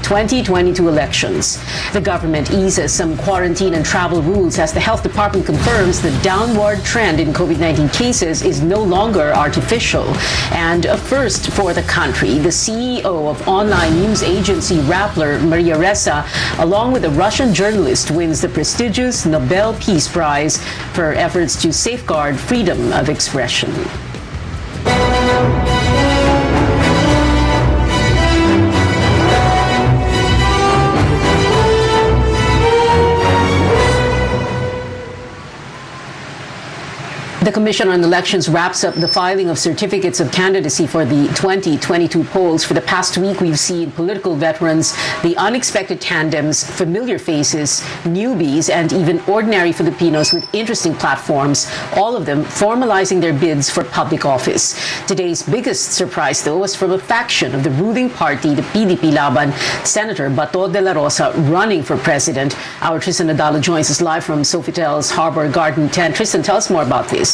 2022 elections. The government eases some quarantine and travel rules as the health department confirms the downward trend in COVID-19 cases is no longer artificial. And a first for the country, the CEO of online news agency Rappler, Maria Ressa, along with a Russian journalist, wins the prestigious Nobel Peace Prize for efforts to safeguard freedom of expression. The Commission on Elections wraps up the filing of certificates of candidacy for the 2022 polls. For the past week, we've seen political veterans, the unexpected tandems, familiar faces, newbies, and even ordinary Filipinos with interesting platforms, all of them formalizing their bids for public office. Today's biggest surprise, though, was from a faction of the ruling party, the PDP Laban, Senator Bato de la Rosa running for president. Our Tristan Nadalo joins us live from Sofitel's Harbor Garden 10. Tristan, tell us more about this.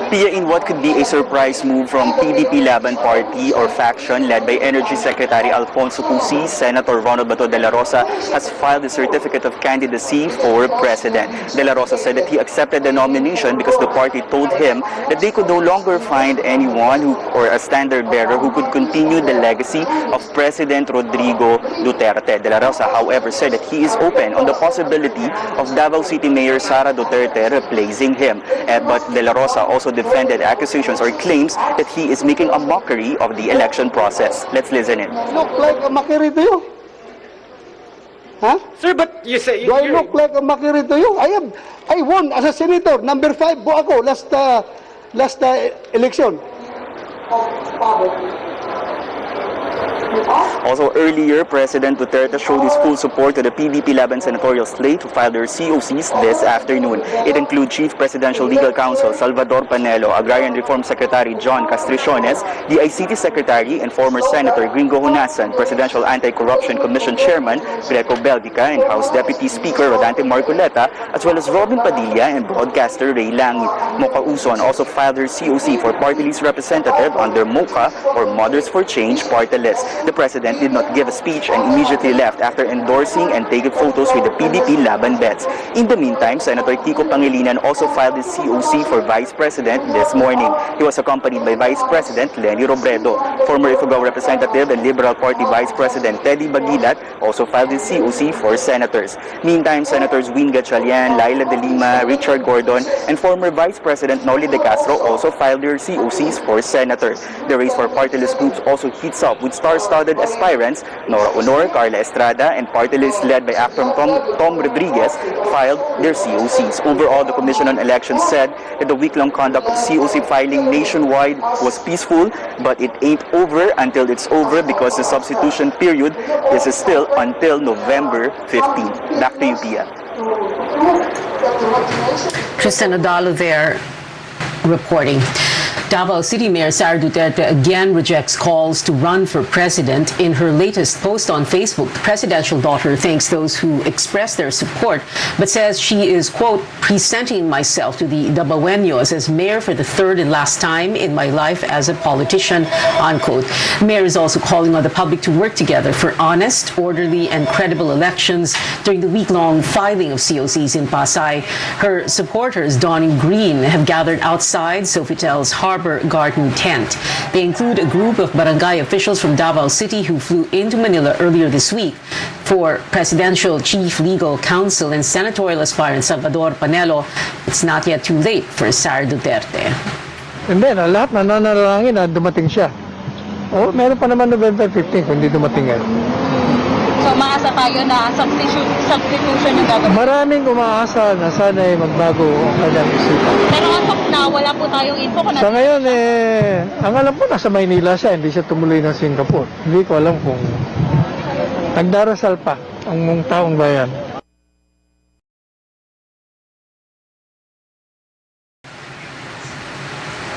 Pia, in what could be a surprise move from PDP Laban Party or faction led by Energy Secretary Alfonso Cusi, Senator Ronald Bato de la Rosa has filed a certificate of candidacy for president. De la Rosa said that he accepted the nomination because the party told him that they could no longer find anyone or a standard bearer who could continue the legacy of President Rodrigo Duterte. De la Rosa, however, said that he is open on the possibility of Davao City Mayor Sara Duterte replacing him. But De la Rosa also defended accusations or claims that he is making a mockery of the election process. Let's listen in. Look like a mockery to you? Huh? Sir, but you say... Do I look like a mockery to you? I won as a senator. Number 5 po ako last election. Also earlier, President Duterte showed his full support to the PDP Laban senatorial slate to file their COCs this afternoon. It includes Chief Presidential Legal Counsel Salvador Panelo, Agrarian Reform Secretary John Castriciones, the ICT Secretary and former Senator Gringo Honasan, Presidential Anti-Corruption Commission Chairman Greco Belgica, and House Deputy Speaker Rodante Marcoleta, as well as Robin Padilla and broadcaster Ray Langit. Mocha Uson also filed their COC for party list representative under MOCA or Mothers for Change party list. The president did not give a speech and immediately left after endorsing and taking photos with the PDP Laban bets. In the meantime, Senator Kiko Pangilinan also filed his COC for vice president this morning. He was accompanied by Vice President Lenny Robredo. Former Ifugao representative and Liberal Party Vice President Teddy Bagilat also filed his COC for senators. Meantime, Senators Win Gatchalian, Laila de Lima, Richard Gordon, and former Vice President Noli de Castro also filed their COCs for senator. The race for party list groups also heats up with star-studded aspirants Nora Honor, Carla Estrada, and party list led by actor Tom Rodriguez filed their COCs. Overall, the Commission on Elections said that the week-long conduct of COC filing nationwide was peaceful, but it ain't over until it's over because the substitution period is still until November 15. Back to you, Pia. Tristan Nadalo there reporting. Davao City Mayor Sara Duterte again rejects calls to run for president. In her latest post on Facebook, the presidential daughter thanks those who express their support, but says she is, quote, presenting myself to the Davaoenos as mayor for the third and last time in my life as a politician, unquote. The mayor is also calling on the public to work together for honest, orderly, and credible elections during the week-long filing of COCs in Pasay. Her supporters, donning green, have gathered outside Sofitel's Harbor Garden tent. They include a group of barangay officials from Davao City who flew into Manila earlier this week. For Presidential Chief Legal Counsel and senatorial aspirant Salvador Panelo, it's not yet too late for Sara Duterte. And then, lahat nananalangin na dumating siya. Oh, meron pa naman November 15 kung hindi dumating yan. So, maasa tayo na substitution yung gagawin? Maraming umaasa na sana magbago ang kanyang isipan. Pero as of now, wala po tayong info kung Sa ngayon, ang alam ko nasa Maynila siya, hindi siya tumuloy ng Singapore. Hindi ko alam kung nagdarasal pa ang mong taong bayan.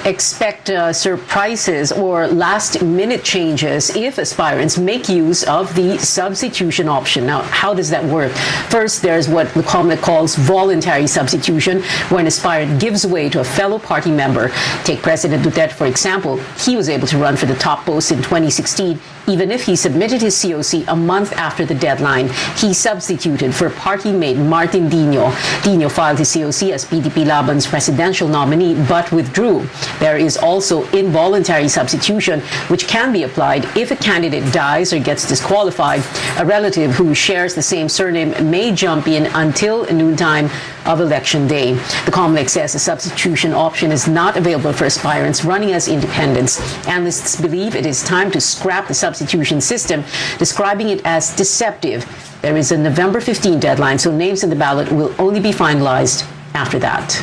expect surprises or last-minute changes if aspirants make use of the substitution option. Now, how does that work? First, there's what the COMELEC calls voluntary substitution, where an aspirant gives way to a fellow party member. Take President Duterte, for example. He was able to run for the top post in 2016, even if he submitted his COC a month after the deadline. He substituted for party mate Martin Dino. Dino filed his COC as PDP Laban's presidential nominee but withdrew. There is also involuntary substitution, which can be applied if a candidate dies or gets disqualified. A relative who shares the same surname may jump in until noontime of election day. The COMELEC says the substitution option is not available for aspirants running as independents. Analysts believe it is time to scrap the substitution system, describing it as deceptive. There is a November 15 deadline, so names in the ballot will only be finalized after that.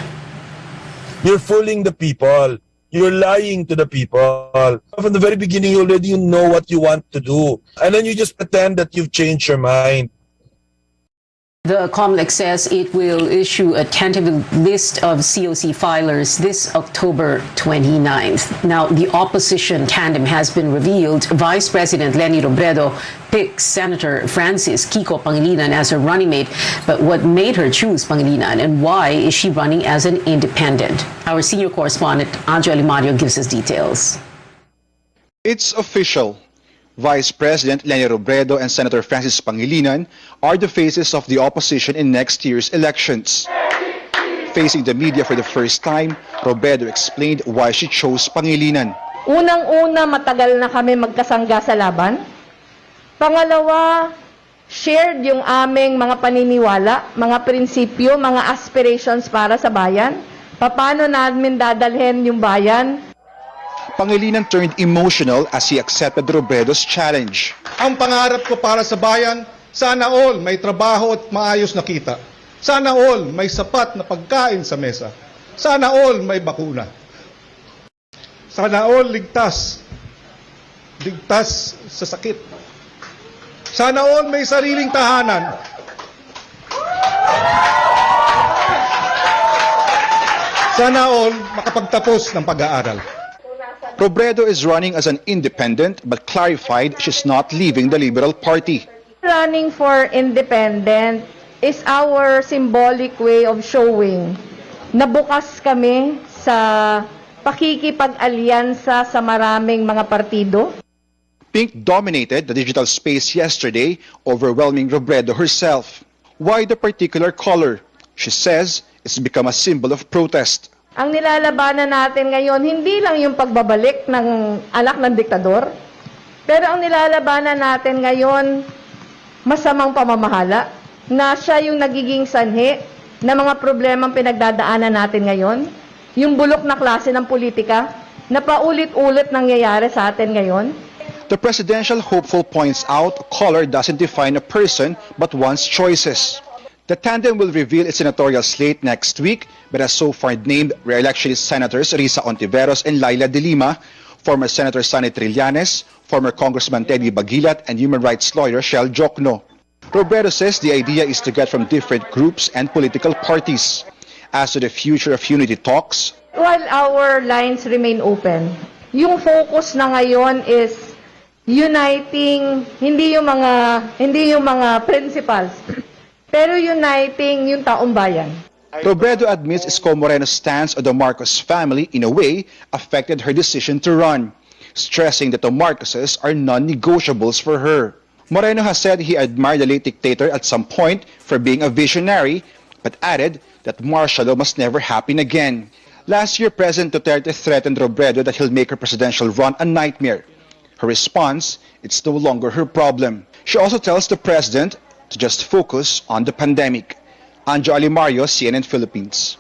You're fooling the people. You're lying to the people. From the very beginning, you know what you want to do. And then you just pretend that you've changed your mind. The COMELEC says it will issue a tentative list of COC filers this October 29th. Now, the opposition tandem has been revealed. Vice President Leni Robredo picks Senator Francis Kiko Pangilinan as her running mate. But what made her choose Pangilinan, and why is she running as an independent? Our senior correspondent, Anjo Alimario, gives us details. It's official. Vice President Leni Robredo and Senator Francis Pangilinan are the faces of the opposition in next year's elections. Facing the media for the first time, Robredo explained why she chose Pangilinan. Unang-una, matagal na kami magkasangga sa laban. Pangalawa, shared yung aming mga paniniwala, mga prinsipyo, mga aspirations para sa bayan. Paano namin dadalhin yung bayan? Pangilinan turned emotional as he accepted Robredo's challenge. Ang pangarap ko para sa bayan, sana all may trabaho at maayos na kita. Sana all may sapat na pagkain sa mesa. Sana all may bakuna. Sana all ligtas. Ligtas sa sakit. Sana all may sariling tahanan. Sana all makapagtapos ng pag-aaral. Robredo is running as an independent but clarified she's not leaving the Liberal Party. Running for independent is our symbolic way of showing na bukas kami sa pakikipag-alyansa sa maraming mga partido. Pink dominated the digital space yesterday, overwhelming Robredo herself. Why the particular color? She says it's become a symbol of protest. Ang nilalabanan natin ngayon, hindi lang yung pagbabalik ng anak ng diktador, pero ang nilalabanan natin ngayon, masamang pamamahala, na siya yung nagiging sanhi ng mga problemang pinagdadaanan natin ngayon, yung bulok na klase ng politika, na paulit-ulit nangyayari sa atin ngayon. The presidential hopeful points out color doesn't define a person but one's choices. The tandem will reveal its senatorial slate next week, but has so far named re-electionist Senators Risa Ontiveros and Laila De Lima, former Senator Sonny Trillanes, former Congressman Teddy Bagilat, and human rights lawyer Shell Jokno. Robredo says the idea is to get from different groups and political parties. As to the future of unity talks, While our lines remain open, yung focus na ngayon is uniting, hindi yung mga principals, pero uniting yung taong bayan. Robredo admits Isko Moreno's stance on the Marcos family in a way affected her decision to run, stressing that the Marcoses are non-negotiables for her. Moreno has said he admired the late dictator at some point for being a visionary, but added that martial law must never happen again. Last year, President Duterte threatened Robredo that he'll make her presidential run a nightmare. Her response, it's no longer her problem. She also tells the president to just focus on the pandemic. Anjo Alimario, CNN Philippines.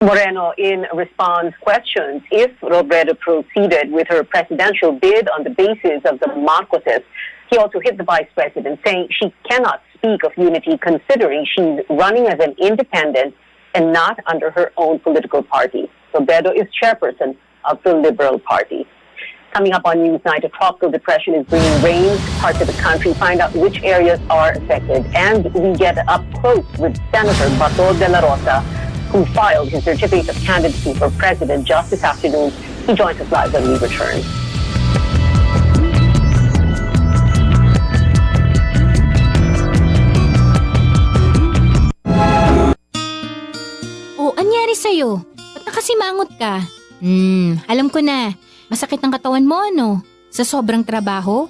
Moreno, in response questions if Robredo proceeded with her presidential bid on the basis of the Marcoses, he also hit the vice president, saying she cannot speak of unity considering she's running as an independent and not under her own political party. Robredo is chairperson of the Liberal Party. Coming up on Newsnight, a tropical depression is bringing rain to parts of the country. Find out which areas are affected. And we get up close with Senator Bato de la Rosa, who filed his certificate of candidacy for president just this afternoon. He joins us live when we return. Oh, anyari sa'yo? Ba't nakasimangot ka? Alam ko na. Masakit ang katawan mo, ano? Sa sobrang trabaho?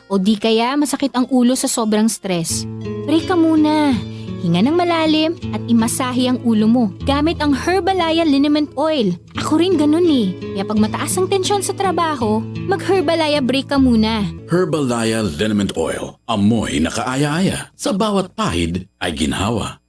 O di kaya masakit ang ulo sa sobrang stress? Break ka muna. Hinga ng malalim at imasahe ang ulo mo gamit ang Herbalaya Liniment Oil. Ako rin ganun eh. Kaya pag mataas ang tensyon sa trabaho, mag-Herbalaya break ka muna. Herbalaya Liniment Oil. Amoy na kaaya-aya. Sa bawat pahid ay ginhawa.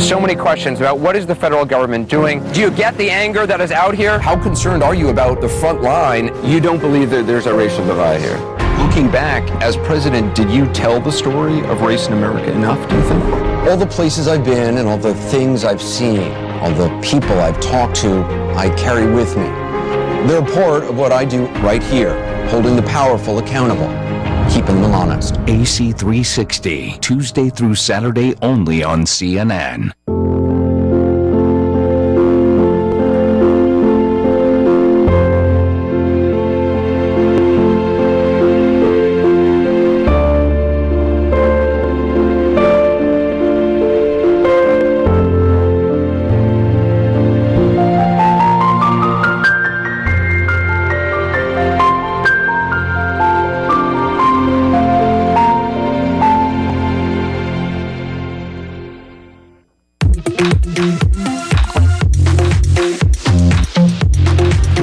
So many questions about what is the federal government doing. Do you get the anger that is out here? How concerned are you about the front line? You don't believe that there's a racial divide here. Looking back, as president, did you tell the story of race in America enough, do you think? All the places I've been and all the things I've seen, all the people I've talked to, I carry with me. They're part of what I do right here, holding the powerful accountable, keeping them honest. AC 360, Tuesday through Saturday only on CNN.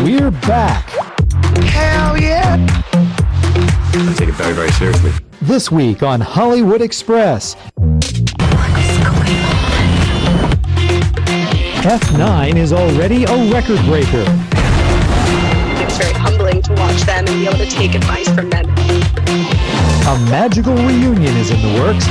We're back. Hell yeah! I take it very, very seriously. This week on Hollywood Express. F9 is already a record breaker. It's very humbling to watch them and be able to take advice from them. A magical reunion is in the works.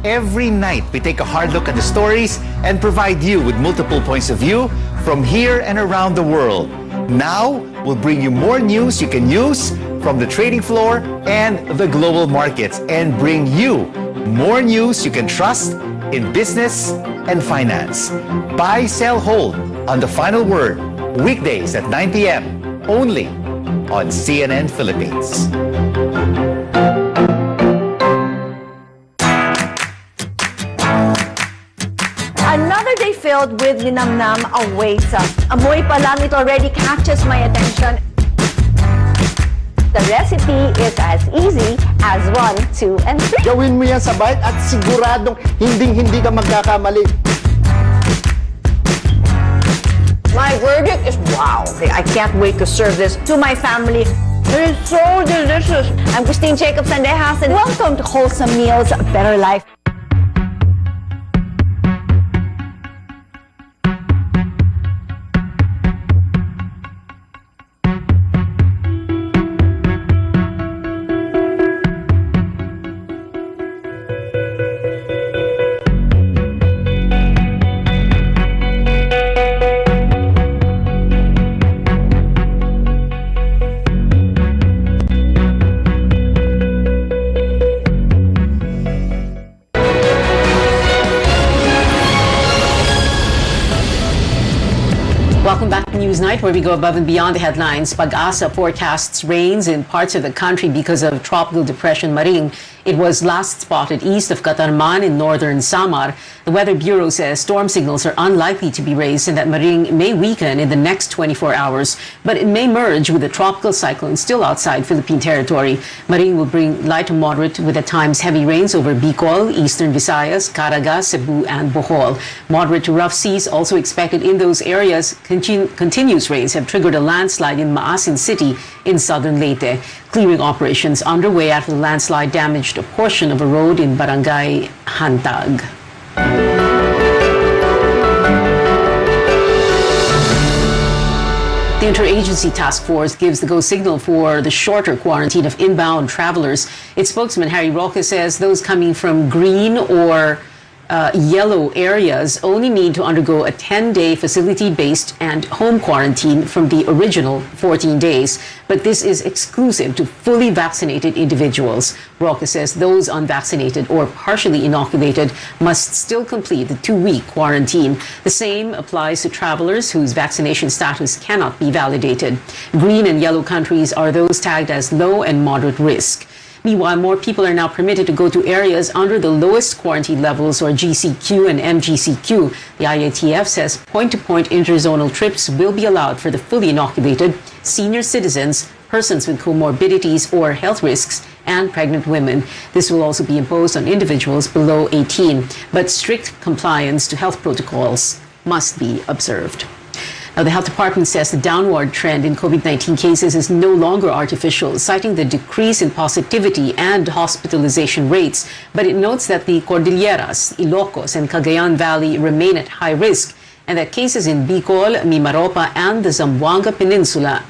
Every night, we take a hard look at the stories and provide you with multiple points of view from here and around the world. Now, we'll bring you more news you can use from the trading floor and the global markets, and bring you more news you can trust in business and finance. Buy, sell, hold on The Final Word, weekdays at 9 p.m. only on CNN Philippines. Another day filled with linamnam awaits us. Amoy pa lang, it already catches my attention. The recipe is as easy as 1, 2, and 3. Gawin mo yan sa bite at siguradong hindi ka magkakamali. My verdict is wow. I can't wait to serve this to my family. It is so delicious. I'm Christine Jacob Sandejas, and welcome to Wholesome Meals, Better Life. Welcome back to Newsnight, where we go above and beyond the headlines. Pag-asa forecasts rains in parts of the country because of Tropical Depression Maring It was last spotted east of Catarman in northern Samar. The Weather Bureau says storm signals are unlikely to be raised and that Maring may weaken in the next 24 hours, but it may merge with a tropical cyclone still outside Philippine territory. Maring will bring light to moderate with at times heavy rains over Bicol, eastern Visayas, Caraga, Cebu, and Bohol. Moderate to rough seas also expected in those areas. Continuous rains have triggered a landslide in Maasin City in southern Leyte. Clearing operations underway after the landslide damaged a portion of a road in Barangay Hantag. The Interagency Task Force gives the go signal for the shorter quarantine of inbound travelers. Its spokesman, Harry Roque, says those coming from green or yellow areas only need to undergo a 10-day facility-based and home quarantine from the original 14 days. But this is exclusive to fully vaccinated individuals. Roque says those unvaccinated or partially inoculated must still complete the 2-week quarantine. The same applies to travelers whose vaccination status cannot be validated. Green and yellow countries are those tagged as low and moderate risk. Meanwhile, more people are now permitted to go to areas under the lowest quarantine levels, or GCQ and MGCQ. The IATF says point-to-point interzonal trips will be allowed for the fully inoculated, senior citizens, persons with comorbidities or health risks, and pregnant women. This will also be imposed on individuals below 18, but strict compliance to health protocols must be observed. Now, the health department says the downward trend in COVID-19 cases is no longer artificial, citing the decrease in positivity and hospitalization rates. But it notes that the Cordilleras, Ilocos, and Cagayan Valley remain at high risk, and that cases in Bicol, Mimaropa, and the Zamboanga Peninsula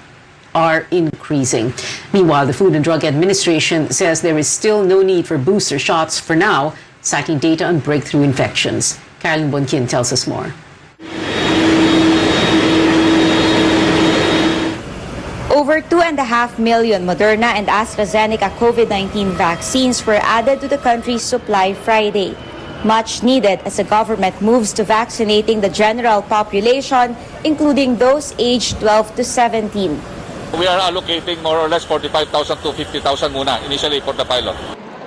are increasing. Meanwhile, the Food and Drug Administration says there is still no need for booster shots for now, citing data on breakthrough infections. Carolyn Bonkin tells us more. Over 2.5 million Moderna and AstraZeneca COVID-19 vaccines were added to the country's supply Friday. Much needed as the government moves to vaccinating the general population, including those aged 12 to 17. We are allocating more or less 45,000 to 50,000 muna initially for the pilot.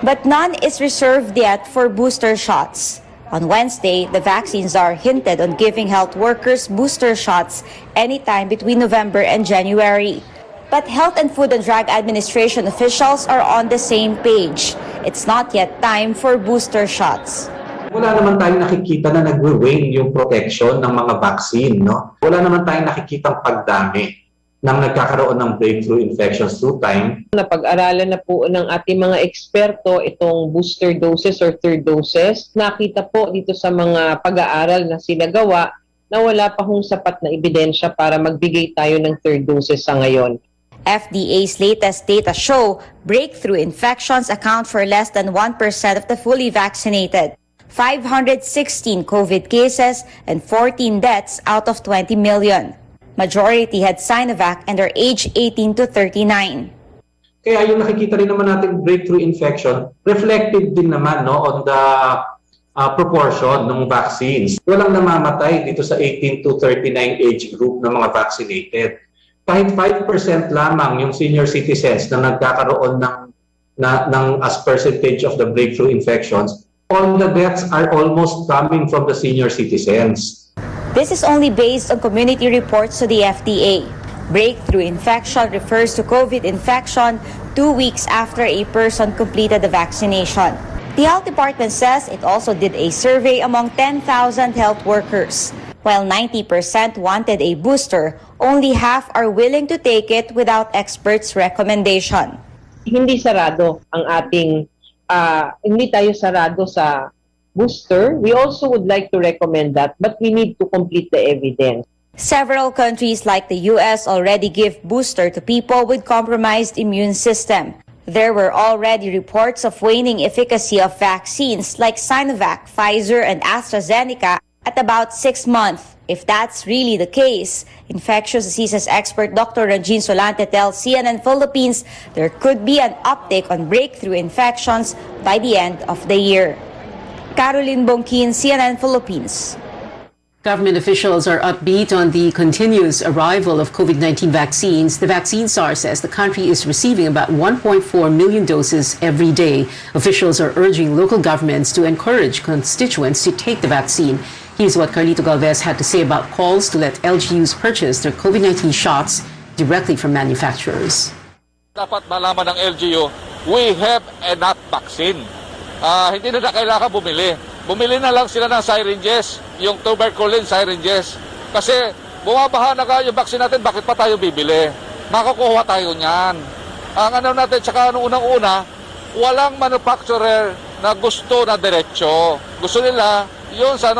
But none is reserved yet for booster shots. On Wednesday, the vaccines are hinted on giving health workers booster shots anytime between November and January. But Health and Food and Drug Administration officials are on the same page. It's not yet time for booster shots. Wala naman tayong nakikita na nagwe-wane yung protection ng mga vaccine, no? Wala naman tayong nakikitang pagdami ng nagkakaroon ng breakthrough infections through time. Napag-aralan na po ng ating mga eksperto itong booster doses or third doses. Nakita po dito sa mga pag-aaral na sinagawa na wala pa hong sapat na ebidensya para magbigay tayo ng third doses sa ngayon. FDA's latest data show breakthrough infections account for less than 1% of the fully vaccinated. 516 COVID cases and 14 deaths out of 20 million. Majority had Sinovac and are aged 18 to 39. Kaya yung nakikita rin naman natin breakthrough infection, reflective din naman no, on the proportion ng vaccines. Walang namamatay dito sa 18 to 39 age group ng mga vaccinated. Kahit 5% lamang yung senior citizens na nagkakaroon ng as percentage of the breakthrough infections, all the deaths are almost coming from the senior citizens. This is only based on community reports to the FDA. Breakthrough infection refers to COVID infection 2 weeks after a person completed the vaccination. The health department says it also did a survey among 10,000 health workers. While 90% wanted a booster, only half are willing to take it without experts' recommendation. Hindi sarado ang ating, hindi tayo sarado sa booster. We also would like to recommend that, but we need to complete the evidence. Several countries like the US already give booster to people with compromised immune system. There were already reports of waning efficacy of vaccines like Sinovac, Pfizer, and AstraZeneca at about 6 months. If that's really the case, infectious diseases expert Dr. Regine Solante tells CNN Philippines there could be an uptick on breakthrough infections by the end of the year. Caroline Bonkin, CNN Philippines. Government officials are upbeat on the continuous arrival of COVID-19 vaccines. The vaccine czar says the country is receiving about 1.4 million doses every day. Officials are urging local governments to encourage constituents to take the vaccine. Here's what Carlito Galvez had to say about calls to let LGUs purchase their COVID-19 shots directly from manufacturers. Dapat malaman ng LGU, we have enough vaccine. Hindi na kailangan bumili. Bumili na lang sila ng syringes, yung tuberculin syringes. Kasi bumabaha na yung vaccine natin, bakit pa tayo bibili? Makukuha tayo niyan. Ang ano natin, tsaka unang-una, walang manufacturer na gusto na diretsyo. Gusto nila yun sa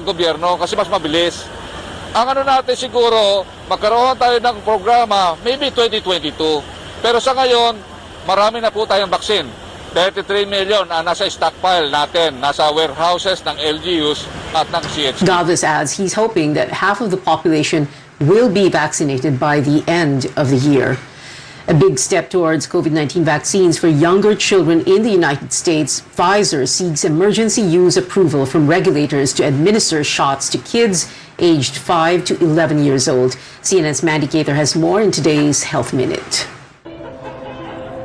gobyerno kasi mas mabilis. Ang ano natin siguro, magkaroon tayo ng programa, maybe 2022. Pero sa ngayon, marami na po tayong vaccine. 33 million nasa stockpile natin, nasa warehouses ng LGUs at ng CHP. Galvez adds he's hoping that half of the population will be vaccinated by the end of the year. A big step towards COVID-19 vaccines for younger children in the United States. Pfizer seeks emergency use approval from regulators to administer shots to kids aged 5 to 11 years old. CNN's Mandy Gaither has more in today's Health Minute.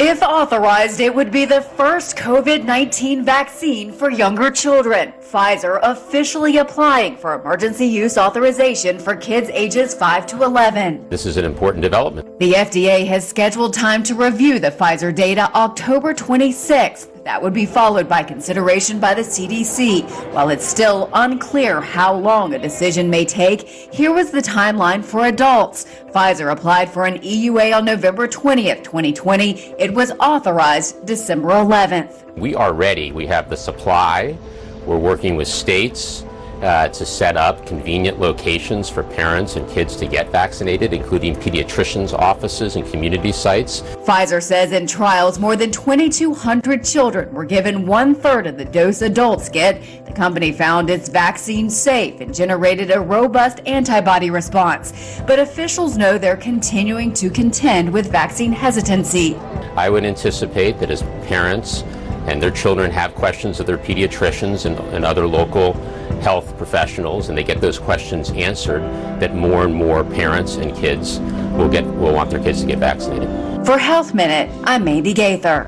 If authorized, it would be the first COVID-19 vaccine for younger children. Pfizer officially applying for emergency use authorization for kids ages 5 to 11. This is an important development. The FDA has scheduled time to review the Pfizer data October 26th. That would be followed by consideration by the CDC. While it's still unclear how long a decision may take, here was the timeline for adults. Pfizer applied for an EUA on November 20th, 2020. It was authorized December 11th. We are ready. We have the supply. We're working with states to set up convenient locations for parents and kids to get vaccinated, including pediatricians' offices and community sites. Pfizer says in trials, more than 2,200 children were given 1/3 of the dose adults get. The company found its vaccine safe and generated a robust antibody response. But officials know they're continuing to contend with vaccine hesitancy. I would anticipate that as parents and their children have questions of their pediatricians and other local health professionals, and they get those questions answered, that more and more parents and kids will want their kids to get vaccinated. For Health Minute, I'm Mandy Gaither.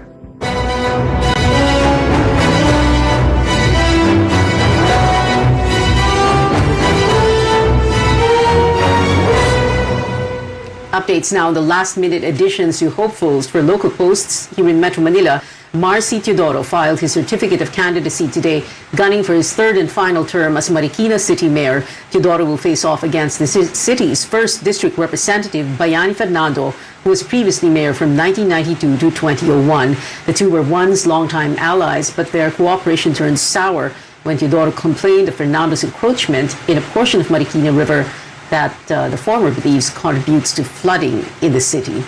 Updates now on the last-minute additions to hopefuls for local posts here in Metro Manila. Marcy Teodoro filed his certificate of candidacy today, gunning for his third and final term as Marikina City Mayor. Teodoro will face off against the city's first district representative, Bayani Fernando, who was previously mayor from 1992 to 2001. The two were once longtime allies, but their cooperation turned sour when Teodoro complained of Fernando's encroachment in a portion of Marikina River that the former believes contributes to flooding in the city.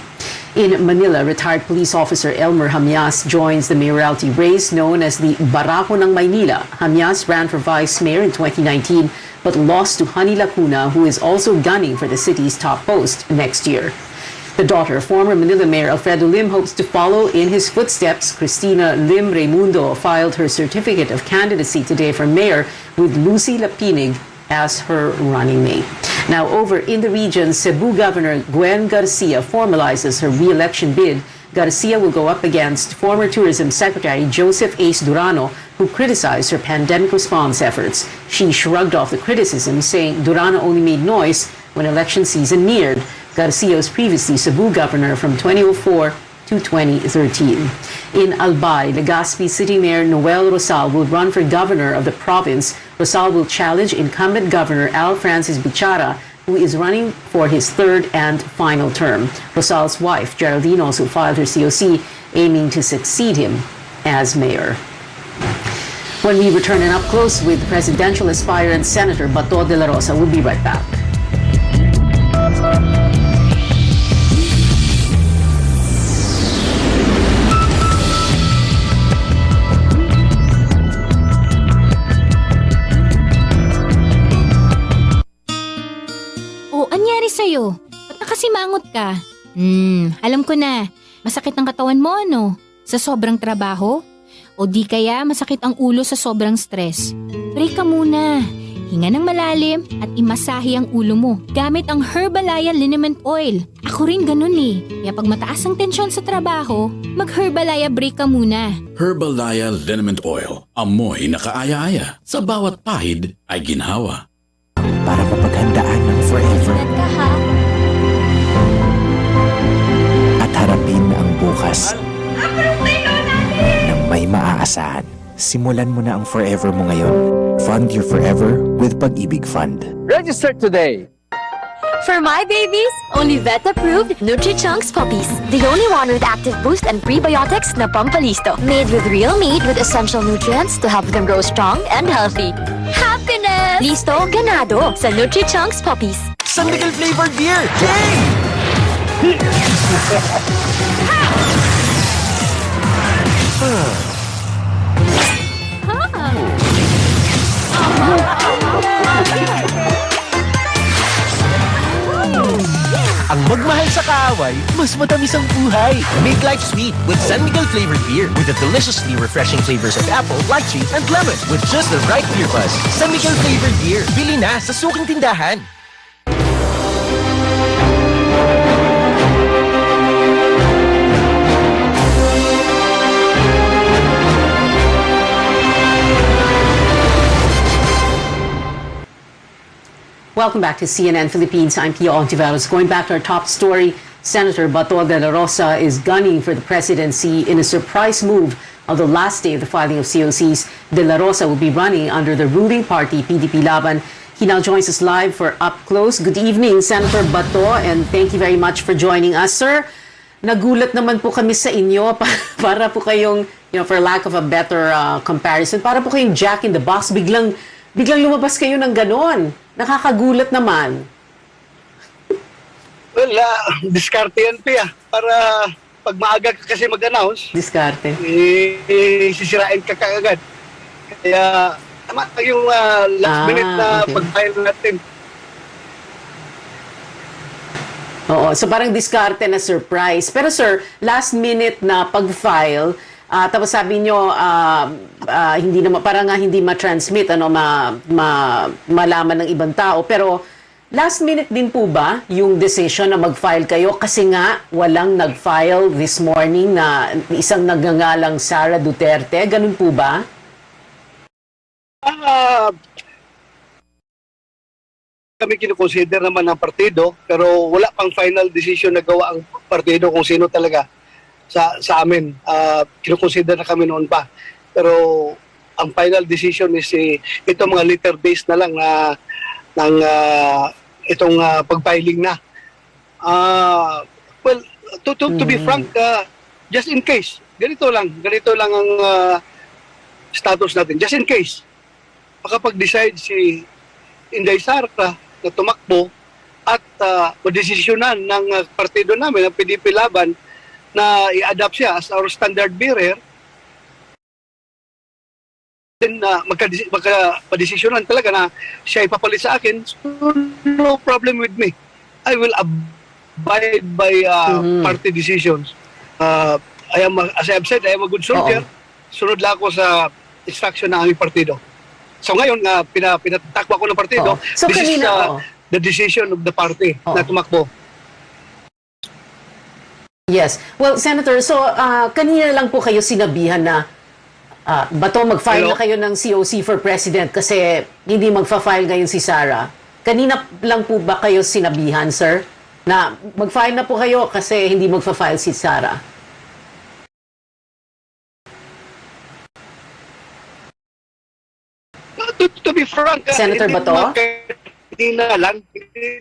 In Manila, retired police officer Elmer Hamias joins the mayoralty race known as the Barako ng Maynila. Hamias ran for vice mayor in 2019 but lost to Honey Lacuna, who is also gunning for the city's top post next year. The daughter of former Manila Mayor Alfredo Lim hopes to follow in his footsteps. Cristina Lim Raimundo filed her certificate of candidacy today for mayor with Lucy Lapinig as her running mate. Now over in the region, Cebu Governor Gwen Garcia formalizes her re-election bid. Garcia will go up against former Tourism Secretary Joseph Ace Durano, who criticized her pandemic response efforts. She shrugged off the criticism, saying Durano only made noise when election season neared. Garcia was previously Cebu Governor from 2004 to 2013. In Albay, Legazpi City Mayor Noel Rosal will run for governor of the province. Rosal will challenge incumbent Governor Al Francis Bichara, who is running for his third and final term. Rosal's wife, Geraldine, also filed her COC, aiming to succeed him as mayor. When we return and up close with presidential aspirant Senator Bato de la Rosa, we'll be right back. Sa'yo, ba't nakasimangot ka? Alam ko na, masakit ang katawan mo, ano? Sa sobrang trabaho? O di kaya masakit ang ulo sa sobrang stress? Break ka muna. Maghinga ng malalim at imasahe ang ulo mo gamit ang Herbalaya Liniment Oil. Ako rin ganun eh. Kaya pag mataas ang tensyon sa trabaho, mag-Herbalaya break ka muna. Herbalaya Liniment Oil. Amoy na kaaya-aya. Sa bawat pahid ay ginhawa. Para mapaghandaan ng forever at harapin ang bukas nang may maaasahan. Simulan mo na ang forever mo ngayon. Fund your forever with Pag-ibig Fund. Register today! For my babies, only vet-approved Nutri-Chunks puppies. The only one with active boost and prebiotics na Pampalisto. Made with real meat with essential nutrients to help them grow strong and healthy. Happiness! Listo, ganado sa Nutri-Chunks puppies. San Miguel flavored beer! Yay! Ang magmahal sa kaaway, mas matamis ang buhay. Make life sweet with San Miguel flavored beer with the deliciously refreshing flavors of apple, lychee, and lemon with just the right beer buzz. San Miguel flavored beer. Bili na sa suking tindahan. Welcome back to CNN Philippines. I'm Pia Ontiveros. Going back to our top story, Senator Bato de la Rosa is gunning for the presidency in a surprise move. On the last day of the filing of COCs, de la Rosa will be running under the ruling party, PDP Laban. He now joins us live for Up Close. Good evening, Senator Bato, and thank you very much for joining us, sir. Nagulat naman po kami sa inyo para po kayong, for lack of a better comparison, para po kayong Jack in the Box. Biglang lumabas kayo ng ganon. Nakakagulat naman. Well, diskarte yan, Pia. Para pag maaga ka kasi mag-announce, diskarte. Sisirain ka kaagad. Kaya, tama yung last minute na pag-file natin. Oo, so parang diskarte na surprise. Pero sir, last minute na pag-file, tapos sabi nyo, hindi na, parang hindi ma-transmit, malaman ng ibang tao. Pero last minute din po ba yung decision na mag-file kayo? Kasi nga, walang nag-file this morning na isang nagngangalang Sara Duterte. Ganun po ba? Kami kinukonsider naman ng partido, pero wala pang final decision na gawa ang partido kung sino talaga sa amin. Kinukonsider na kami noon pa. Pero ang final decision is itong mga letter based na lang ng itong pag-filing na. Well, to be frank, just in case, ganito lang ang status natin. Just in case, makapag-decide si Inday Sara na tumakbo at madesisyonan ng partido namin, ng PDP Laban, na i-adapt siya as our standard bearer, then magka-desisyonan talaga na siya ipapalit sa akin, so no problem with me. I will abide by party decisions. As I have said, I am a good soldier. Sunod lang ako sa instruction ng aming partido. So ngayon, pinatakbo ko ng partido, so this kanina, is the decision of the party na tumakbo. Yes. Well, Senator, so kanina lang po kayo sinabihan na Bato, mag-file na kayo ng COC for President kasi hindi magfa-file ngayon si Sara. Kanina lang po ba kayo sinabihan, sir, na mag-file na po kayo kasi hindi magfa-file si Sara? To be frank, Senator Bato? Hindi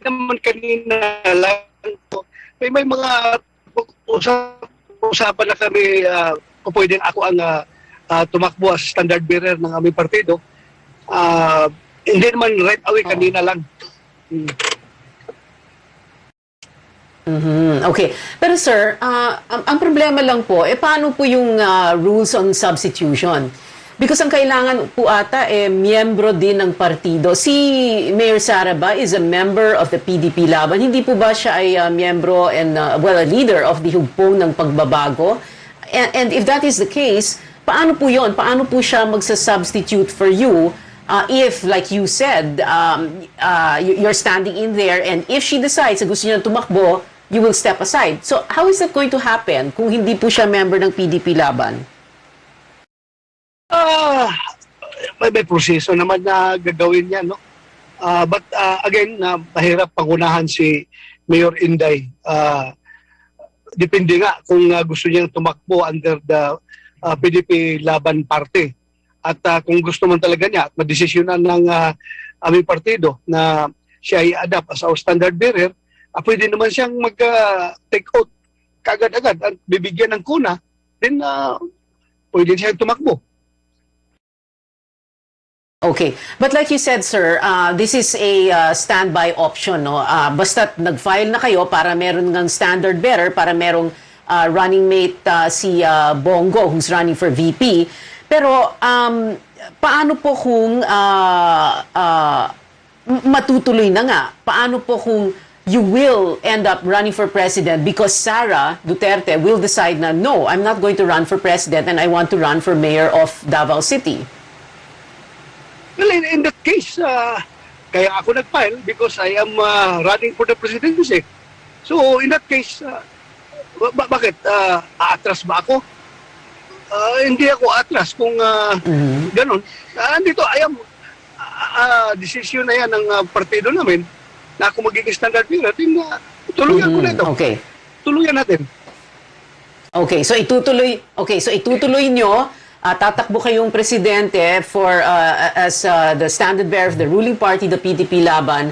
naman kanina lang. May mga usapan na kami kung pwedeng ako ang tumakbo as standard bearer ng aming partido. Hindi naman right away, kanina lang. Okay. Pero sir, ang problema lang po, paano po yung rules on substitution? Because ang kailangan po ata, miyembro din ng partido. Si Mayor Sara ba is a member of the PDP Laban? Hindi po ba siya ay miyembro and, a leader of the hugpong ng pagbabago? And if that is the case, paano po yon? Paano po siya magsa-substitute for you if, like you said, you're standing in there, and if she decides na gusto niya tumakbo, you will step aside. So how is that going to happen kung hindi po siya member ng PDP Laban? May proseso naman na gagawin niya, no? But again, mahirap pangunahan si Mayor Inday. Depende nga kung gusto niyang tumakbo under the PDP Laban Party. At kung gusto man talaga niya at madesisyonan ng aming partido na siya i-adapt as our standard bearer, pwede naman siyang mag-take out kaagad-agad at bibigyan ng kuna, then pwede siyang tumakbo. Okay. But like you said, sir, this is a standby option, no? Basta't nag-file na kayo para meron ng standard bearer, para merong running mate si Bongo, who's running for VP. Pero paano po kung matutuloy na nga? Paano po kung you will end up running for president because Sara Duterte will decide na, no, I'm not going to run for president and I want to run for mayor of Davao City? Well, in that case, kaya ako nag-file because I am running for the presidency. So, in that case, bakit? Aatras ba ako? Hindi ako atras kung ganun. Andito, I am decision na yan ng partido namin na ako magiging standard bearer. Tuluyan ko na ito. Okay. Tuluyan natin. Okay, so itutuloy nyo. Tatakbo kayong presidente for as the standard bearer of the ruling party, the PDP Laban,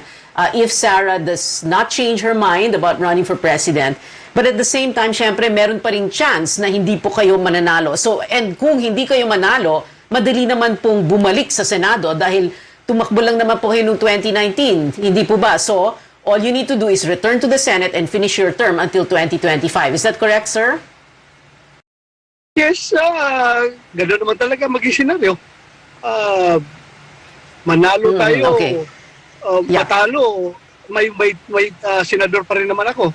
if Sara does not change her mind about running for president. But at the same time, syempre, meron pa rin chance na hindi po kayo mananalo. So, and kung hindi kayo manalo, madali naman pong bumalik sa Senado dahil tumakbo lang naman po kayo noong 2019. Hindi po ba? So, all you need to do is return to the Senate and finish your term until 2025. Is that correct, sir? Yes, gano'n naman talaga maging senaryo. Manalo tayo, okay. matalo, may senador pa rin naman ako.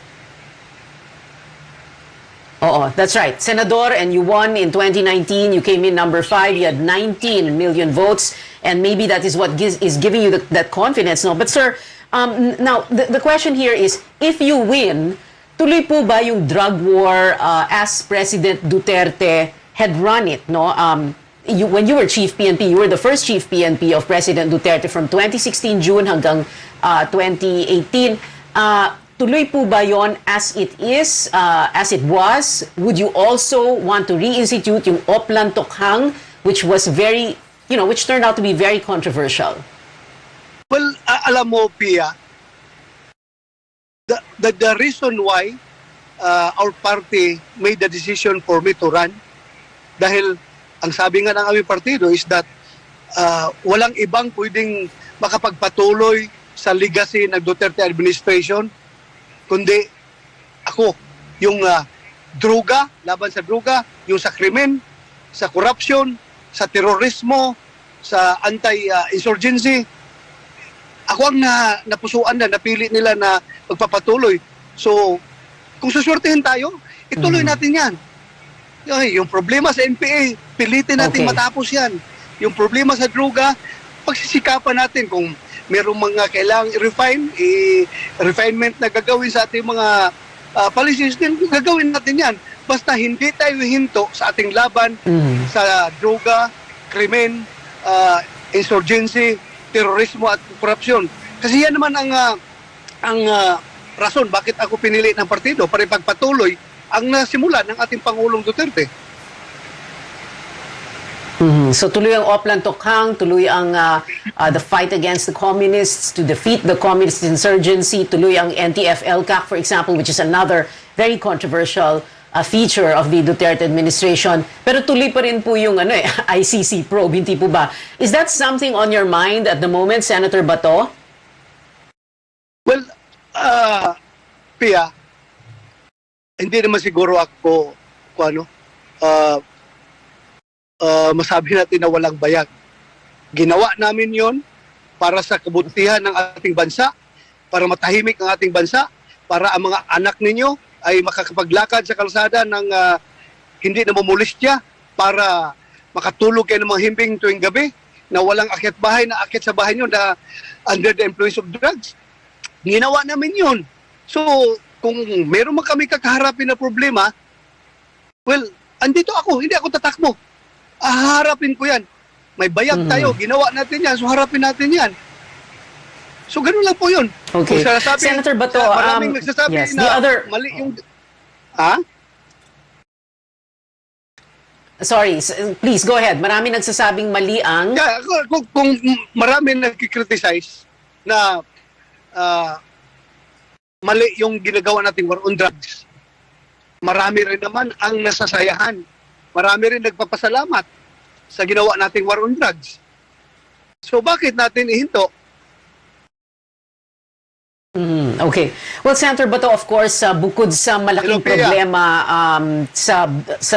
Oo, that's right. Senador, and you won in 2019. You came in number 5. You had 19 million votes. And maybe that is what is giving you that confidence. No? But sir, now, the question here is, if you win, tuloy po ba yung drug war as President Duterte had run it? No? When you were Chief PNP, you were the first Chief PNP of President Duterte from 2016 June hanggang 2018. Tuloy po ba yon as it is, as it was? Would you also want to reinstitute yung Oplan Tokhang, which was very, which turned out to be very controversial? Well, alam mo, Pia, the reason why our party made the decision for me to run, dahil ang sabi nga ng aming partido is that walang ibang pwedeng makapagpatuloy sa legacy ng Duterte administration, kundi ako, yung droga, laban sa droga, yung sa krimen, sa corruption, sa terorismo, sa anti-insurgency. Ako ang napusuan na, napili nila na magpapatuloy. So, kung suswertehin tayo, ituloy natin yan. Yung problema sa NPA, pilitin natin matapos yan. Yung problema sa droga, pagsisikapan natin kung merong mga kailangang refinement na gagawin sa ating mga policies, din gagawin natin yan. Basta hindi tayo hinto sa ating laban sa droga, krimen, insurgency, terorismo at korupsyon. Kasi yan naman ang rason bakit ako pinili ng partido para ipagpatuloy ang nasimula ng ating Pangulong Duterte. So tuloy ang Oplan Tokhang, tuloy ang the fight against the communists to defeat the communist insurgency, tuloy ang NTF-ELCAC, for example, which is another very controversial feature of the Duterte administration. Pero tuloy pa rin po yung ICC probe, hindi po ba? Is that something on your mind at the moment, Senator Bato? Well, Pia, hindi naman siguro ako masabi natin na walang bayag. Ginawa namin yon para sa kabutihan ng ating bansa, para matahimik ang ating bansa, para ang mga anak ninyo ay makakapaglakad sa kalsada ng hindi namumulistya, para makatulog kayo ng mga himbing tuwing gabi, na walang akyat bahay na akyat sa bahay nyo na under the influence of drugs. Ginawa namin yun. So, kung meron man kami kakaharapin na problema, well, andito ako, hindi ako tatakbo. Haharapin ko yan. May bayag tayo, ginawa natin yan, so harapin natin yan. So, ganun lang po yun. Okay. Kung sasabi, Senator Bato, maraming nagsasabi yes, na the other... mali yung... Ha? Sorry, please go ahead. Marami nagsasabing mali ang... Yeah, kung marami nagkikriticize na mali yung ginagawa nating war on drugs, marami rin naman ang nasasayahan. Marami rin nagpapasalamat sa ginawa nating war on drugs. So bakit natin ihinto? Okay. Well, Senator Bato, of course, bukod sa malaking problema sa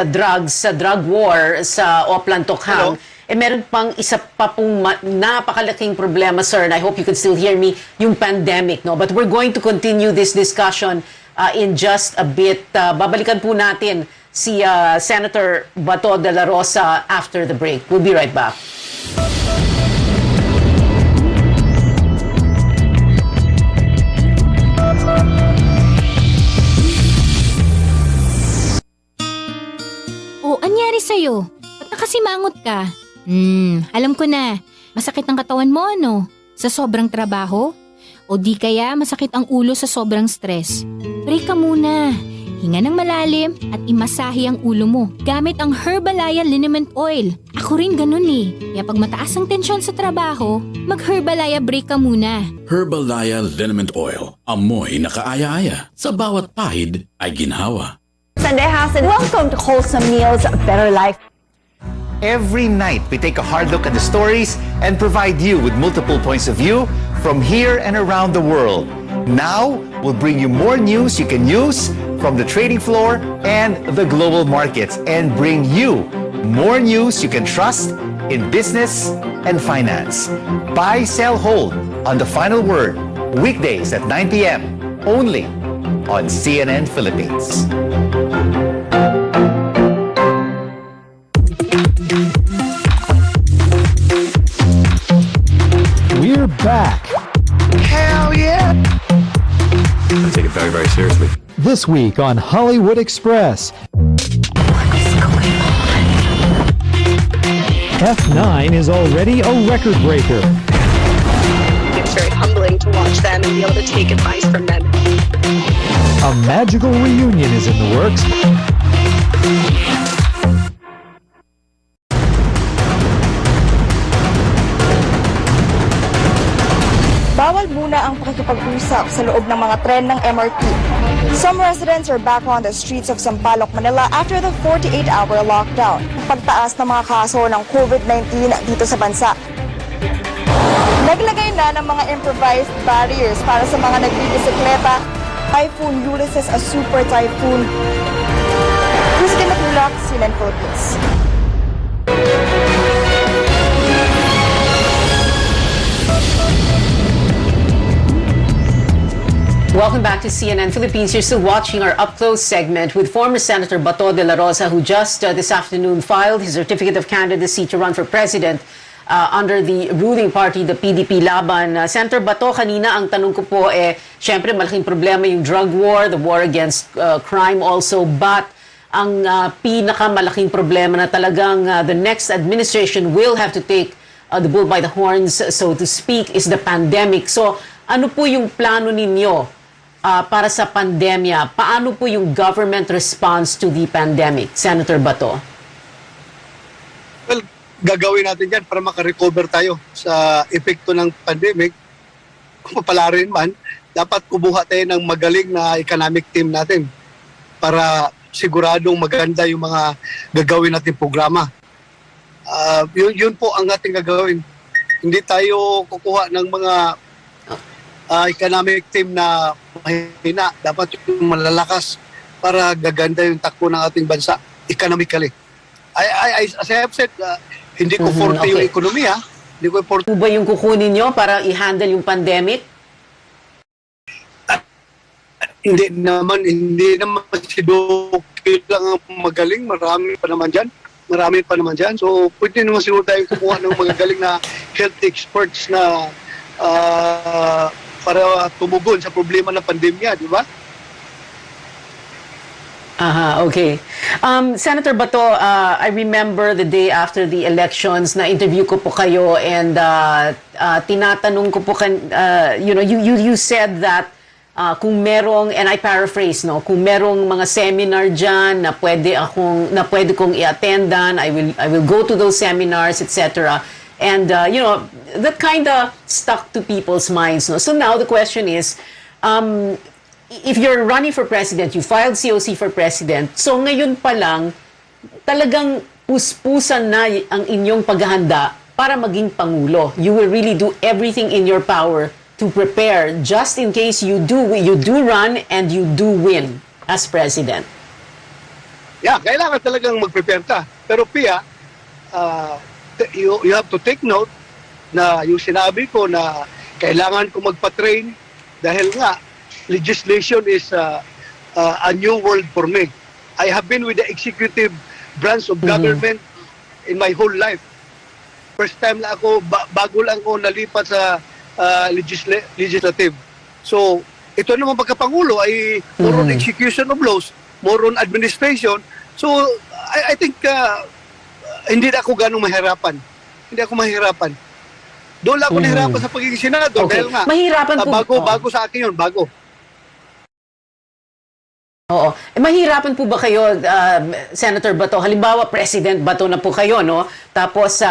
drugs, sa drug war sa Oplan Tokhang, meron pang isa pa pong napakalaking problema, sir, and I hope you can still hear me, yung pandemic, no? But we're going to continue this discussion in just a bit. Babalikan po natin si Senator Bato de la Rosa after the break. We'll be right back. Anyari sa'yo? Ba't nakasimangot ka? Alam ko na. Masakit ang katawan mo, ano? Sa sobrang trabaho? O di kaya masakit ang ulo sa sobrang stress? Break ka muna. Hinga ng malalim at imasahe ang ulo mo gamit ang Herbalaya Liniment Oil. Ako rin ganun eh. Kaya pag mataas ang tensyon sa trabaho, mag-Herbalaya break ka muna. Herbalaya Liniment Oil. Amoy na kaaya-aya. Sa bawat pahid ay ginhawa. Sandejas, and welcome to Wholesome Meals, Better Life. Every night, we take a hard look at the stories and provide you with multiple points of view from here and around the world. Now, we'll bring you more news you can use from the trading floor and the global markets, and bring you more news you can trust in business and finance. Buy, sell, hold on The Final Word, weekdays at 9 p.m. only on CNN Philippines. We're back. Hell yeah! I take it very, very seriously. This week on Hollywood Express. F9 is already a record breaker. It's very humbling to watch them and be able to take advice from them. A magical reunion is in the works. Bawal muna ang pakikipag-usap sa loob ng mga tren ng MRT. Some residents are back on the streets of Sampaloc, Manila after the 48-hour lockdown. Pagtaas ng mga kaso ng COVID-19 dito sa bansa. Naglagay na ng mga improvised barriers para sa mga nagbibisikleta. Typhoon Ulysses, a super typhoon. Christine Matulak, CNN Philippines. Welcome back to CNN Philippines. You're still watching our up-close segment with former Senator Bato de la Rosa, who just this afternoon filed his certificate of candidacy to run for president under the ruling party, the PDP Laban. Senator Bato, kanina ang tanong ko po, syempre malaking problema yung drug war, the war against crime also, but ang pinakamalaking problema na talagang the next administration will have to take the bull by the horns, so to speak, is the pandemic. So, ano po yung plano ninyo para sa pandemya? Paano po yung government response to the pandemic, Senator Bato? Well, gagawin natin yan para makarecover tayo sa epekto ng pandemic. Kung mapala rin man, dapat kubuha tayo ng magaling na economic team natin para siguradong maganda yung mga gagawin natin programa. Yun po ang ating gagawin. Hindi tayo kukuha ng mga economic team na mahina. Dapat yung malalakas para gaganda yung takbo ng ating bansa economically. As I have said, hindi ko forte yung ekonomiya. Hindi ko forte. Ba yung kukunin nyo para i-handle yung pandemic? Hindi naman si Doki lang ang magaling. Marami pa naman dyan. marami pa naman dyan. So, pwede naman siguro tayo kumuha ng mga galing na health experts na para tumugon sa problema ng pandemya, di ba? Aha, okay. Senator Bato, I remember the day after the elections na interview ko po kayo and tinatanong ko po you said that kung merong, and I paraphrase, no, kung merong mga seminar diyan na pwede kong i-attendan, I will go to those seminars, etc. And that kind of stuck to people's minds, no. So now the question is, if you're running for president, you filed COC for president, so ngayon pa lang, talagang puspusan na ang inyong paghahanda para maging Pangulo. You will really do everything in your power to prepare just in case you do run and you do win as president. Yeah, kailangan talagang mag-prepare ka. Pero Pia, you have to take note na yung sinabi ko na kailangan ko magpa-train dahil nga, legislation is a new world for me. I have been with the executive branch of government in my whole life. First time lang ako, bago lang ako nalipat sa legislative. So, ito naman pagkapangulo ay more on execution of laws, more on administration. So, I think hindi na ako ganong mahirapan. Hindi ako mahirapan. Doon lang ako nahirapan sa pagiging senador. Okay. Dahil nga, Mahirapan po. bago sa akin yun, bago. Oo. Mahirapan po ba kayo, Senator Bato? Halimbawa, President Bato na po kayo, no? Tapos,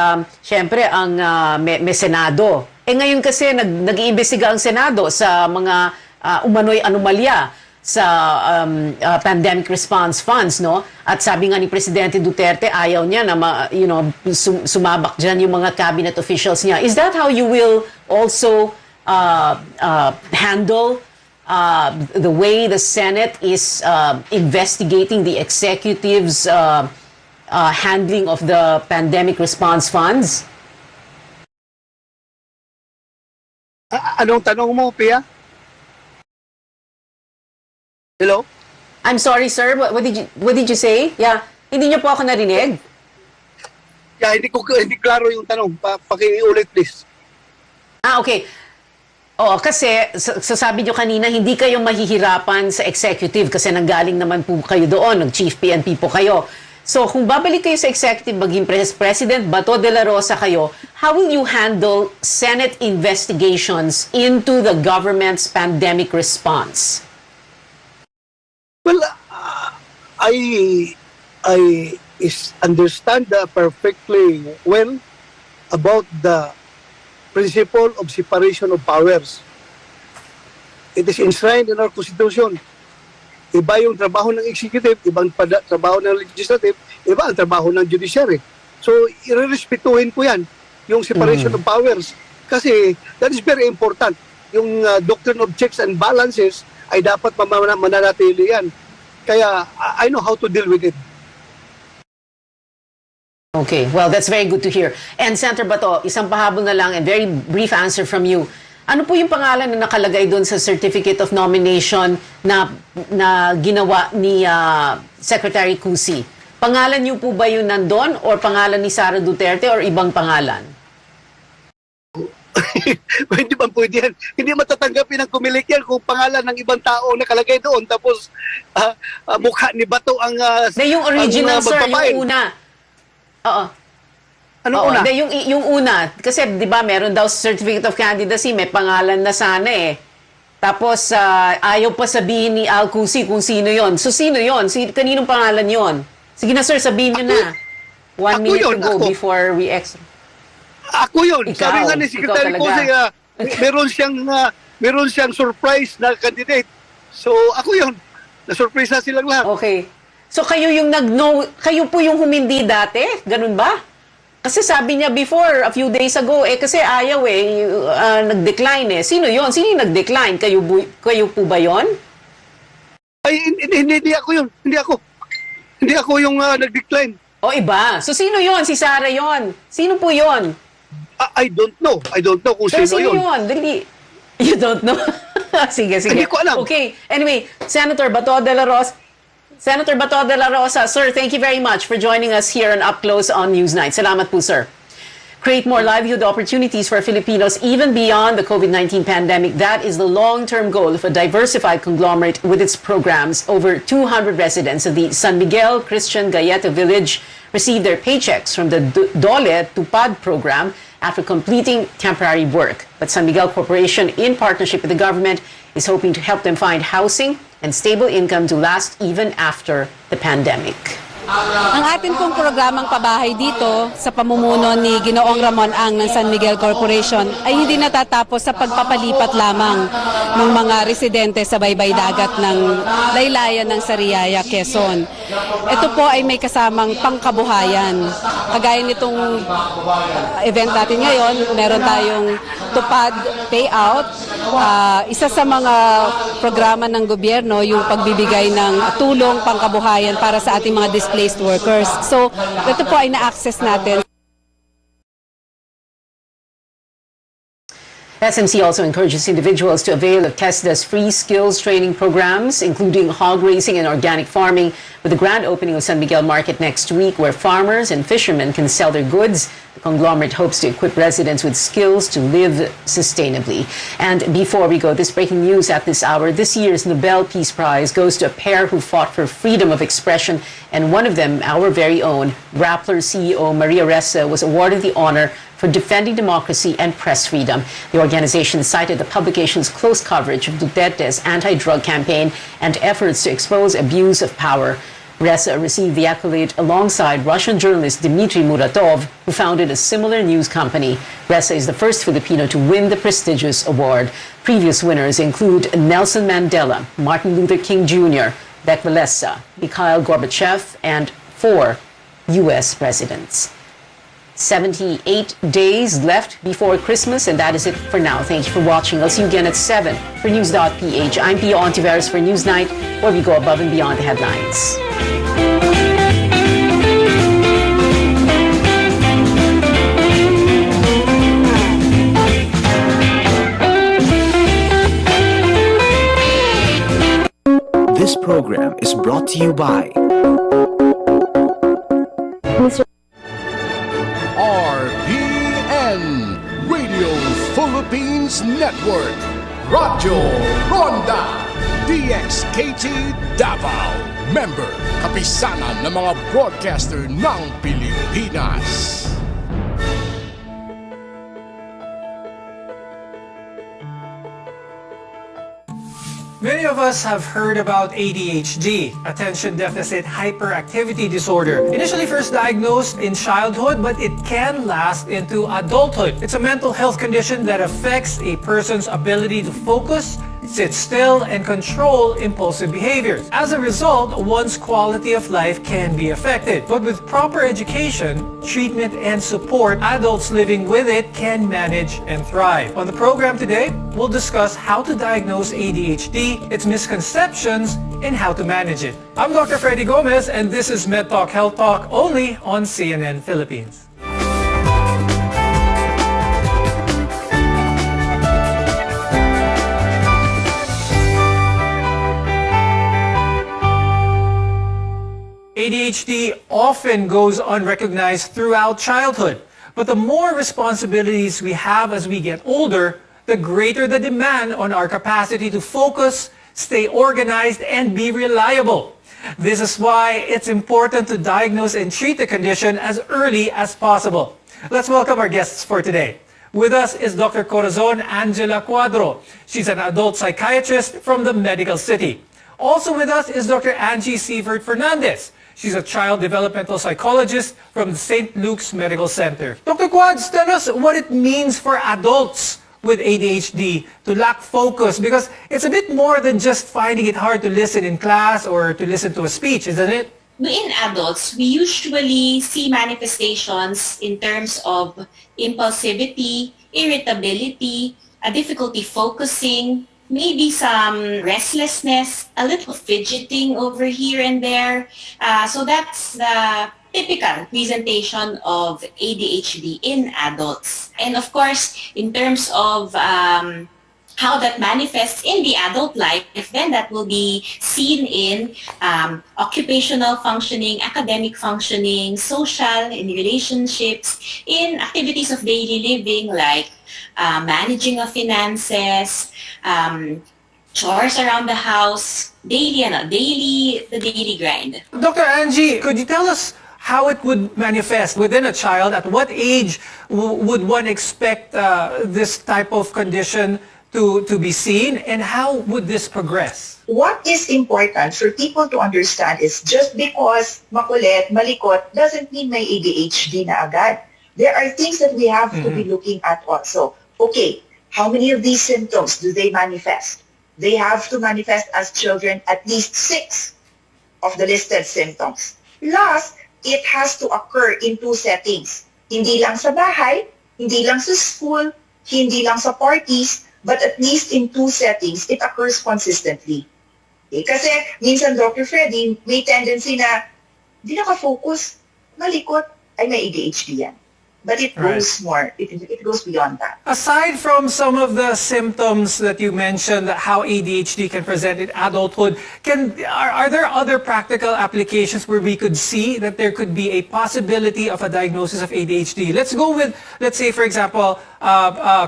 syempre, ang may Senado. Ngayon kasi, nag-iimbestiga ang Senado sa mga umano'y anomalya sa pandemic response funds, no? At sabi nga ni Presidente Duterte, ayaw niya na sumabak dyan yung mga cabinet officials niya. Is that how you will also handle the way the Senate is investigating the executive's handling of the pandemic response funds? Anong tanong mo, Pia? Hello? I'm sorry, sir. What did you say? Yeah, hindi niyo po ako narinig. Yeah, hindi klaro yung tanong. Paki-ulit, please. Okay. Oo, kasi sasabi nyo kanina, hindi kayo mahihirapan sa executive kasi nanggaling naman po kayo doon, nag-chief PNP po kayo. So kung babalik kayo sa executive, maging President Bato de la Rosa kayo, how will you handle Senate investigations into the government's pandemic response? Well, I understand perfectly well about the principle of separation of powers. It is enshrined in our Constitution. Iba yung trabaho ng executive, ibang trabaho ng legislative, iba ang trabaho ng judiciary. So, irerespetuhin ko yan, yung separation of powers. Kasi, that is very important. Yung doctrine of checks and balances ay dapat mananatili yan. Kaya, I know how to deal with it. Okay, well, that's very good to hear. And Senator Bato, isang pahabol na lang and very brief answer from you. Ano po yung pangalan na nakalagay doon sa Certificate of Nomination na ginawa ni Secretary Cusi? Pangalan niyo po ba yun nandun or pangalan ni Sara Duterte or ibang pangalan? Hindi ba pwede yan? Hindi matatanggapin ng kumilik yan kung pangalan ng ibang tao nakalagay doon tapos mukha ni Bato ang yung original, sir, yung una. Oo. Anong una? Yung una, kasi 'di ba meron daw certificate of candidacy, may pangalan na sana eh. Tapos ayaw pa sabihin ni Al Cusi kung sino 'yon. So sino 'yon? Kaninong pangalan 'yon? Sige na sir, sabihin niyo na. 1 minute to go before we exit. Ako 'yon. Ikaw, Sabi nga ni Secretary Cusi, meron siyang surprise na candidate. So ako 'yon. Na-surprise na silang lahat. Okay. So kayo yung kayo po yung humindi dati? Ganun ba? Kasi sabi niya before, a few days ago, kasi ayaw nag-decline eh. Sino yon? Sino yung nag-decline? Kayo po ba yon? Ay, hindi ako yun. Hindi ako yung nag-decline. O iba. So sino yon? Si Sara yon? Sino po yon? I don't know. I don't know kung sino yun. yun. Dali. You don't know? Sige. Hindi ko alam. Okay. Anyway, Senator Bato de la Rosa, Senator Bato de la Rosa, sir, thank you very much for joining us here on Up Close on Newsnight. Salamat po, sir. Create more livelihood opportunities for Filipinos even beyond the COVID-19 pandemic. That is the long-term goal of a diversified conglomerate with its programs. Over 200 residents of the San Miguel Christian Gayeta Village received their paychecks from the Dole Tupad program after completing temporary work. But San Miguel Corporation, in partnership with the government, is hoping to help them find housing and stable income to last even after the pandemic. Ang atin pong programang pabahay dito sa pamumuno ni Ginoong Ramon Ang ng San Miguel Corporation ay hindi natatapos sa pagpapalipat lamang ng mga residente sa baybay dagat ng laylayan ng Sariaya, Quezon. Ito po ay may kasamang pangkabuhayan. Kagaya nitong event natin ngayon, meron tayong Tupad payout. Isa sa mga programa ng gobyerno yung pagbibigay ng tulong pangkabuhayan para sa ating mga displaced workers. So, ito po ay na-access natin. SMC also encourages individuals to avail of TESDA's free skills training programs, including hog raising and organic farming, with the grand opening of San Miguel Market next week, where farmers and fishermen can sell their goods. The conglomerate hopes to equip residents with skills to live sustainably. And before we go, this breaking news at this hour: this year's Nobel Peace Prize goes to a pair who fought for freedom of expression, and one of them, our very own, Rappler CEO Maria Ressa, was awarded the honor for defending democracy and press freedom. The organization cited the publication's close coverage of Duterte's anti-drug campaign and efforts to expose abuse of power. Ressa received the accolade alongside Russian journalist Dmitry Muratov, who founded a similar news company. Ressa is the first Filipino to win the prestigious award. Previous winners include Nelson Mandela, Martin Luther King Jr., Lech Walesa, Mikhail Gorbachev, and 4 U.S. presidents. 78 days left before Christmas, and that is it for now. Thank you for watching. I'll see you again at 7 for News.ph. I'm Pio Ontiveros for Newsnight, where we go above and beyond the headlines. This program is brought to you by RPN Radio Philippines Network, Radyo Ronda, DXKT Davao, member, kapisanan ng mga broadcaster ng Pilipinas. Many of us have heard about ADHD, Attention Deficit Hyperactivity Disorder. Initially first diagnosed in childhood, but it can last into adulthood. It's a mental health condition that affects a person's ability to focus, sit still, and control impulsive behaviors. As a result, one's quality of life can be affected. But with proper education, treatment, and support, adults living with it can manage and thrive. On the program today, we'll discuss how to diagnose ADHD, its misconceptions, and how to manage it. I'm Dr. Freddy Gomez, and this is MedTalk Health Talk, only on CNN Philippines. ADHD often goes unrecognized throughout childhood, but the more responsibilities we have as we get older, the greater the demand on our capacity to focus, stay organized, and be reliable. This is why it's important to diagnose and treat the condition as early as possible. Let's welcome our guests for today. With us is Dr. Corazon Angela Cuadro. She's an adult psychiatrist from the Medical City. Also with us is Dr. Angie Sievert Fernandez. She's a child developmental psychologist from the St. Luke's Medical Center. Dr. Quads, tell us what it means for adults with ADHD to lack focus, because it's a bit more than just finding it hard to listen in class or to listen to a speech, isn't it? In adults, we usually see manifestations in terms of impulsivity, irritability, a difficulty focusing, maybe some restlessness, a little fidgeting over here and there. So that's the typical presentation of ADHD in adults. And of course, in terms of how that manifests in the adult life, then that will be seen in occupational functioning, academic functioning, social, in relationships, in activities of daily living like managing of finances, chores around the house, the daily grind. Dr. Angie, could you tell us how it would manifest within a child? At what age would one expect this type of condition to be seen, and how would this progress? What is important for people to understand is just because makulit, malikot, doesn't mean may ADHD na agad. There are things that we have to be looking at also. Okay, how many of these symptoms do they manifest? They have to manifest as children at least 6 of the listed symptoms. Plus, it has to occur in 2 settings. Hindi lang sa bahay, hindi lang sa school, hindi lang sa parties, but at least in 2 settings, it occurs consistently. Okay? Kasi minsan, Dr. Freddy, may tendency na di nakafocus, malikot, ay may ADHD yan. But it goes more, it goes beyond that. Aside from some of the symptoms that you mentioned, how ADHD can present in adulthood, are there other practical applications where we could see that there could be a possibility of a diagnosis of ADHD? Let's go with, let's say, for example,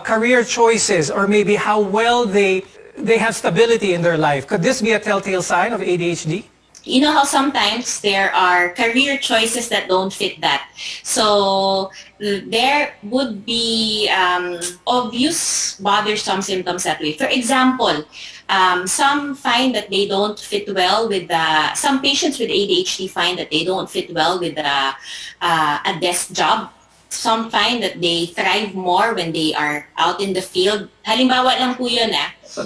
career choices, or maybe how well they have stability in their life. Could this be a telltale sign of ADHD? You know how sometimes there are career choices that don't fit that. So there would be obvious bothersome symptoms that way. For example, some find that they don't fit well with some patients with ADHD find that they don't fit well with a desk job. Some find that they thrive more when they are out in the field. Halimbawa lang po yun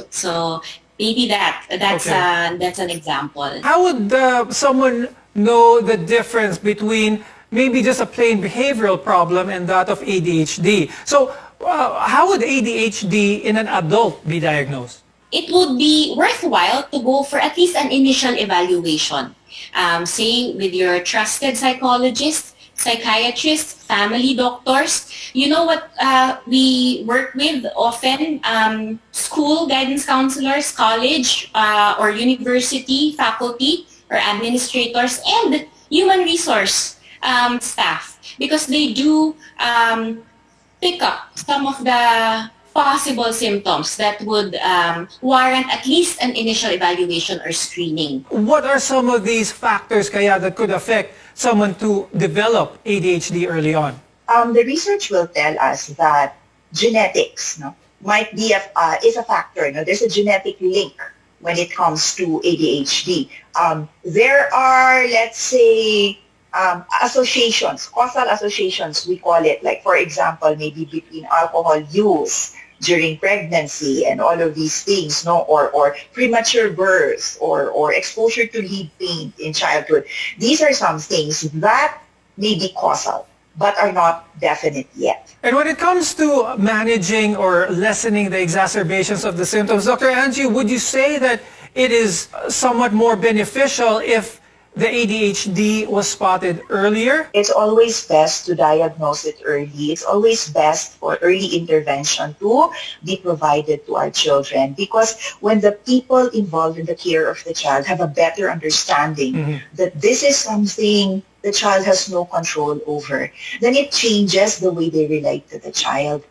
So maybe that's an example. How would someone know the difference between maybe just a plain behavioral problem and that of ADHD? So how would ADHD in an adult be diagnosed? It would be worthwhile to go for at least an initial evaluation. Say with your trusted psychologist, psychiatrists, family doctors. You know what we work with often? School guidance counselors, college or university faculty or administrators, and human resource staff, because they do pick up some of the possible symptoms that would warrant at least an initial evaluation or screening. What are some of these factors kaya that could affect someone to develop ADHD early on? The research will tell us that genetics might be is a factor. There's a genetic link when it comes to ADHD. There are, let's say, associations, causal associations, we call it. Like, for example, maybe between alcohol use during pregnancy and all of these things, or premature birth, or exposure to lead paint in childhood. These are some things that may be causal, but are not definite yet. And when it comes to managing or lessening the exacerbations of the symptoms, Dr. Angie, would you say that it is somewhat more beneficial if the ADHD was spotted earlier? It's always best to diagnose it early. It's always best for early intervention to be provided to our children, because when the people involved in the care of the child have a better understanding that this is something the child has no control over, then it changes the way they relate to the child.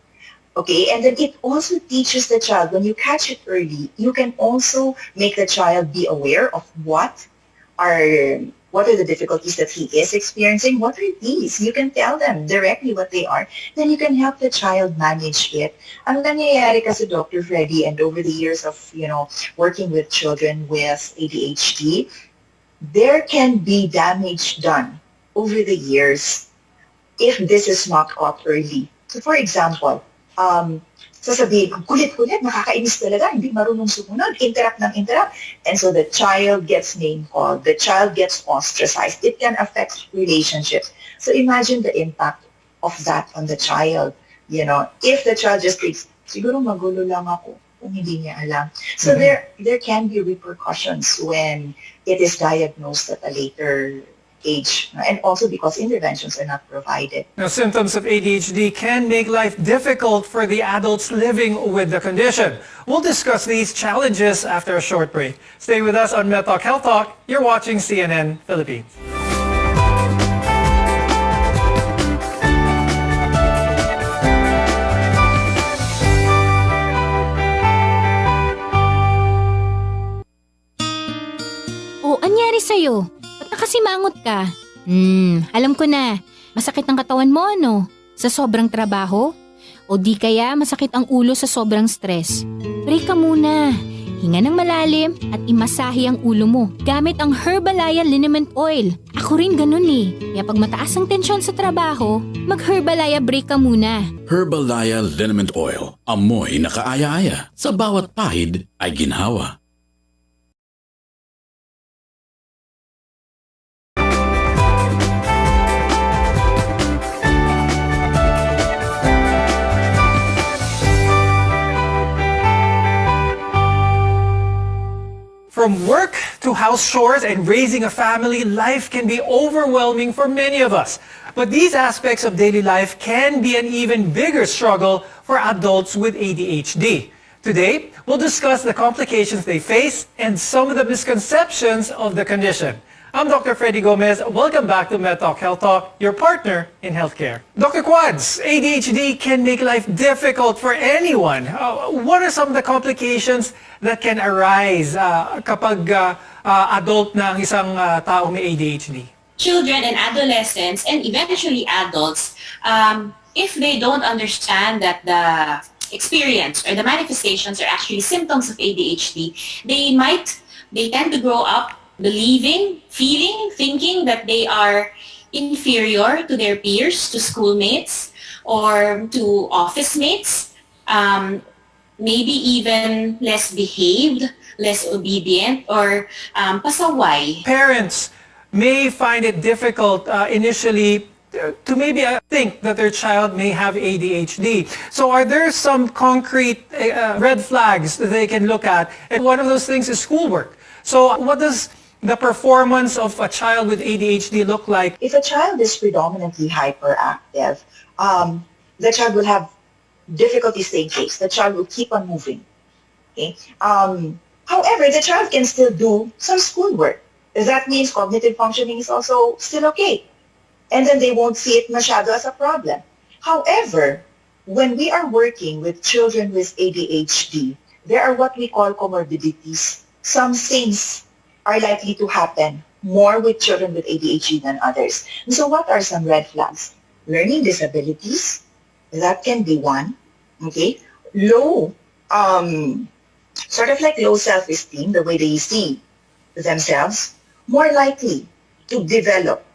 Okay, and then it also teaches the child, when you catch it early, you can also make the child be aware of what are the difficulties that he is experiencing. What are these? You can tell them directly what they are. Then you can help the child manage it. Ang nangyayari kasi, Dr. Freddy, and over the years of working with children with ADHD, there can be damage done over the years if this is not caught early. So, for example, sasabihin, kulit-kulit, nakakainis talaga, hindi marunong sumunod, interrupt, and so the child gets name-called, the child gets ostracized. It can affect relationships. So imagine the impact of that on the child. If the child just thinks, siguro magulo lang ako, kung hindi niya alam. So there can be repercussions when it is diagnosed at a later age, and also because interventions are not provided. Now, symptoms of ADHD can make life difficult for the adults living with the condition. We'll discuss these challenges after a short break. Stay with us on MedTalk Health Talk. You're watching CNN Philippines. O, anyari sa'yo? Ba't nakasimangot ka? Alam ko na. Masakit ang katawan mo, ano? Sa sobrang trabaho? O di kaya masakit ang ulo sa sobrang stress? Break ka muna. Hinga ng malalim at imasahe ang ulo mo gamit ang Herbalaya Liniment Oil. Ako rin ganun eh. Kaya pag mataas ang tensyon sa trabaho, mag-Herbalaya break ka muna. Herbalaya Liniment Oil. Amoy na kaaya-aya. Sa bawat pahid ay ginhawa. From work to house chores and raising a family, life can be overwhelming for many of us. But these aspects of daily life can be an even bigger struggle for adults with ADHD. Today, we'll discuss the complications they face and some of the misconceptions of the condition. I'm Dr. Freddy Gomez. Welcome back to MedTalk Health Talk, your partner in healthcare. Dr. Quads, ADHD can make life difficult for anyone. What are some of the complications that can arise kapag adult na ang isang taong may ADHD? Children and adolescents and eventually adults, if they don't understand that the experience or the manifestations are actually symptoms of ADHD, they tend to grow up believing, feeling, thinking that they are inferior to their peers, to schoolmates, or to office mates, maybe even less behaved, less obedient, or pasaway. Parents may find it difficult initially to maybe think that their child may have ADHD. So are there some concrete red flags that they can look at? And one of those things is schoolwork. So what does the performance of a child with ADHD look like? If a child is predominantly hyperactive, the child will have difficulty staying place. The child will keep on moving. Okay? However, the child can still do some schoolwork. That means cognitive functioning is also still okay. And then they won't see it masyado as a problem. However, when we are working with children with ADHD, there are what we call comorbidities. Some things are likely to happen more with children with ADHD than others. And so what are some red flags? Learning disabilities, that can be one. Okay? Low, sort of like low self-esteem, the way they see themselves, more likely to develop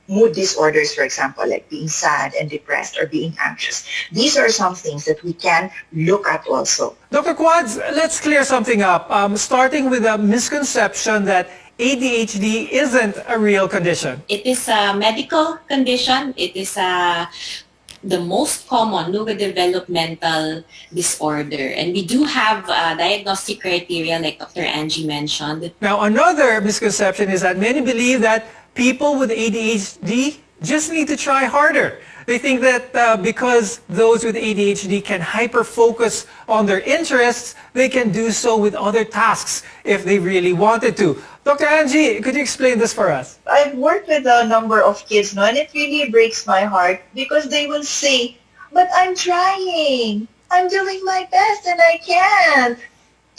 mood disorders, for example, like being sad and depressed or being anxious. These are some things that we can look at also. Dr. Quads, let's clear something up, starting with a misconception that ADHD isn't a real condition. It is a medical condition. It is the most common neurodevelopmental disorder. And we do have diagnostic criteria like Dr. Angie mentioned. Now, another misconception is that many believe that people with ADHD just need to try harder. They think that because those with ADHD can hyper-focus on their interests, they can do so with other tasks if they really wanted to. Dr. Angie, could you explain this for us? I've worked with a number of kids now, and it really breaks my heart because they will say, but I'm trying. I'm doing my best and I can't.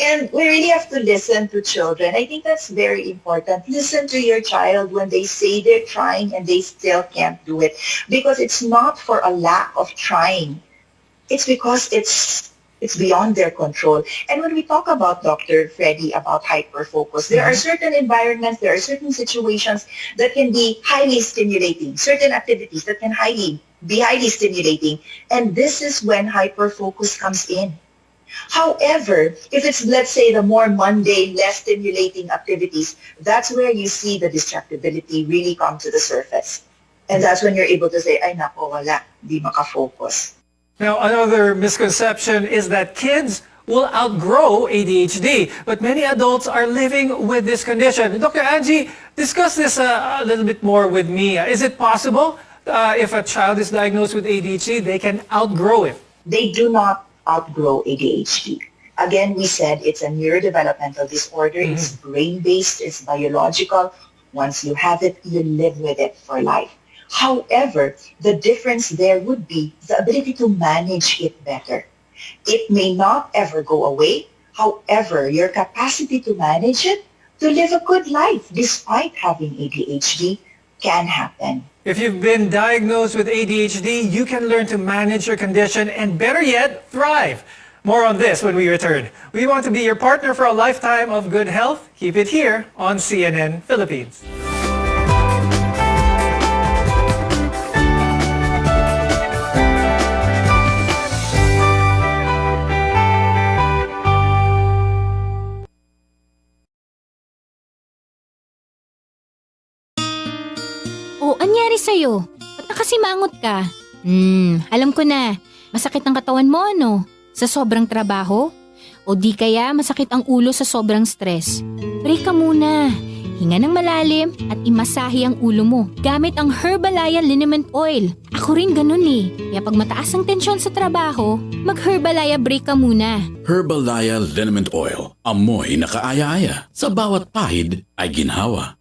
And we really have to listen to children. I think that's very important. Listen to your child when they say they're trying and they still can't do it. Because it's not for a lack of trying. It's because it's beyond their control. And when we talk about, Dr. Freddy, about hyperfocus, there are certain environments, there are certain situations that can be highly stimulating, certain activities that can be highly stimulating. And this is when hyperfocus comes in. However, if it's, let's say, the more mundane, less stimulating activities, that's where you see the distractibility really come to the surface. And that's when you're able to say, ay nako, wala, di makafocus. Now, another misconception is that kids will outgrow ADHD, but many adults are living with this condition. Dr. Angie, discuss this a little bit more with me. Is it possible if a child is diagnosed with ADHD, they can outgrow it? They do not outgrow ADHD. Again, we said it's a neurodevelopmental disorder. It's brain-based, it's biological. Once you have it, you live with it for life. However, the difference there would be the ability to manage it better. It may not ever go away. However, your capacity to manage it, to live a good life despite having ADHD, can happen. If you've been diagnosed with ADHD, you can learn to manage your condition and, better yet, thrive. More on this when we return. We want to be your partner for a lifetime of good health. Keep it here on CNN Philippines. Oh, anyari sa'yo? Ba't nakasimangot ka? Alam ko na. Masakit ang katawan mo, ano? Sa sobrang trabaho? O di kaya masakit ang ulo sa sobrang stress? Break ka muna. Hinga ng malalim at imasahe ang ulo mo gamit ang Herbalaya Liniment Oil. Ako rin ganun eh. Kaya pag mataas ang tensyon sa trabaho, mag-Herbalaya break ka muna. Herbalaya Liniment Oil. Amoy na kaaya-aya. Sa bawat pahid ay ginhawa.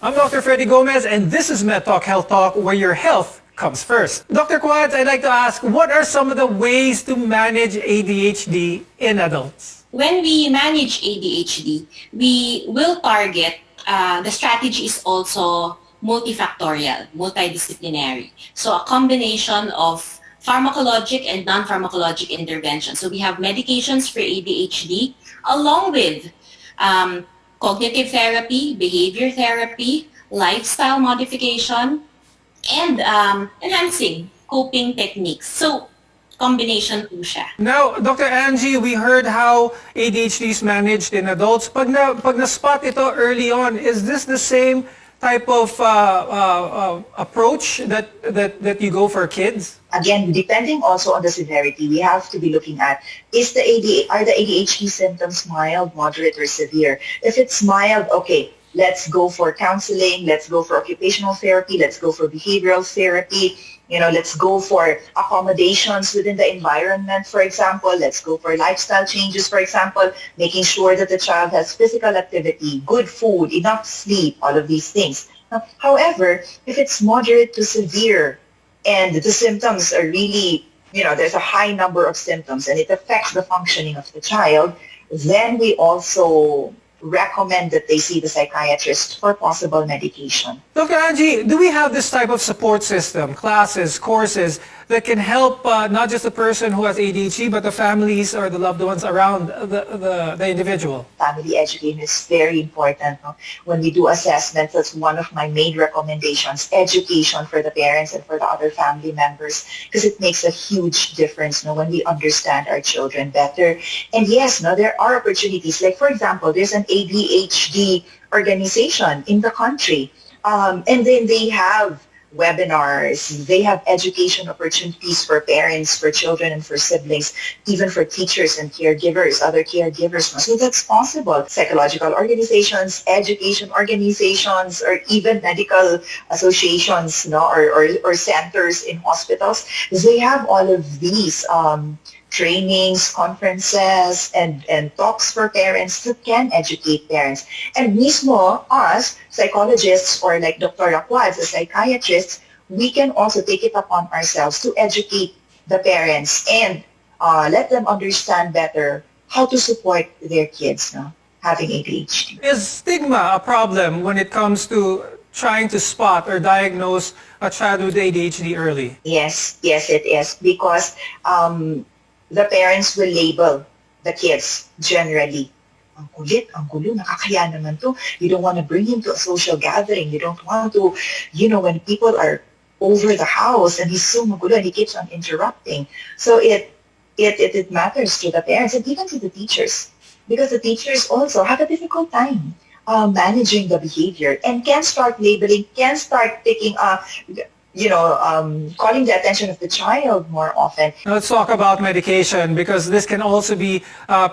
I'm Dr. Freddy Gomez, and this is MedTalk Health Talk, where your health comes first. Dr. Quads, I'd like to ask, what are some of the ways to manage ADHD in adults? When we manage ADHD, we will target, the strategy is also multifactorial, multidisciplinary. So a combination of pharmacologic and non-pharmacologic interventions. So we have medications for ADHD, along with cognitive therapy, behavior therapy, lifestyle modification, and enhancing coping techniques. So, combination po siya. Now, Dr. Angie, we heard how ADHD is managed in adults. Pag na-spot ito early on, is this the same type of approach that you go for kids? Again, depending also on the severity, we have to be looking at, are the ADHD symptoms mild, moderate, or severe? If it's mild, okay, let's go for counseling, let's go for occupational therapy, let's go for behavioral therapy, let's go for accommodations within the environment, for example, let's go for lifestyle changes, for example, making sure that the child has physical activity, good food, enough sleep, all of these things. Now, however, if it's moderate to severe, and the symptoms are really, there's a high number of symptoms and it affects the functioning of the child, then we also recommend that they see the psychiatrist for possible medication. Dr. Angie, do we have this type of support system, classes, courses, that can help not just the person who has ADHD, but the families or the loved ones around the individual? Family education is very important. No? When we do assessments, that's one of my main recommendations, education for the parents and for the other family members, because it makes a huge difference when we understand our children better. And yes, there are opportunities. Like, for example, there's an ADHD organization in the country, and then they have webinars, they have education opportunities for parents, for children, and for siblings, even for teachers and caregivers, other caregivers. So that's possible. Psychological organizations, education organizations, or even medical associations, or centers in hospitals, they have all of these trainings, conferences, and talks for parents that can educate parents. And mismo, us, psychologists, or like Dr. Quads, as psychiatrists, we can also take it upon ourselves to educate the parents and let them understand better how to support their kids having ADHD. Is stigma a problem when it comes to trying to spot or diagnose a child with ADHD early? Yes, it is, because the parents will label the kids generally. Ang kulit, ang gulo, nakakaya naman to. You don't want to bring him to a social gathering. You don't want to, when people are over the house and he's so magulo and he keeps on interrupting. So it matters to the parents and even to the teachers. because the teachers also have a difficult time managing the behavior and can start labeling, can start picking up, calling the attention of the child more often. Now let's talk about medication, because this can also be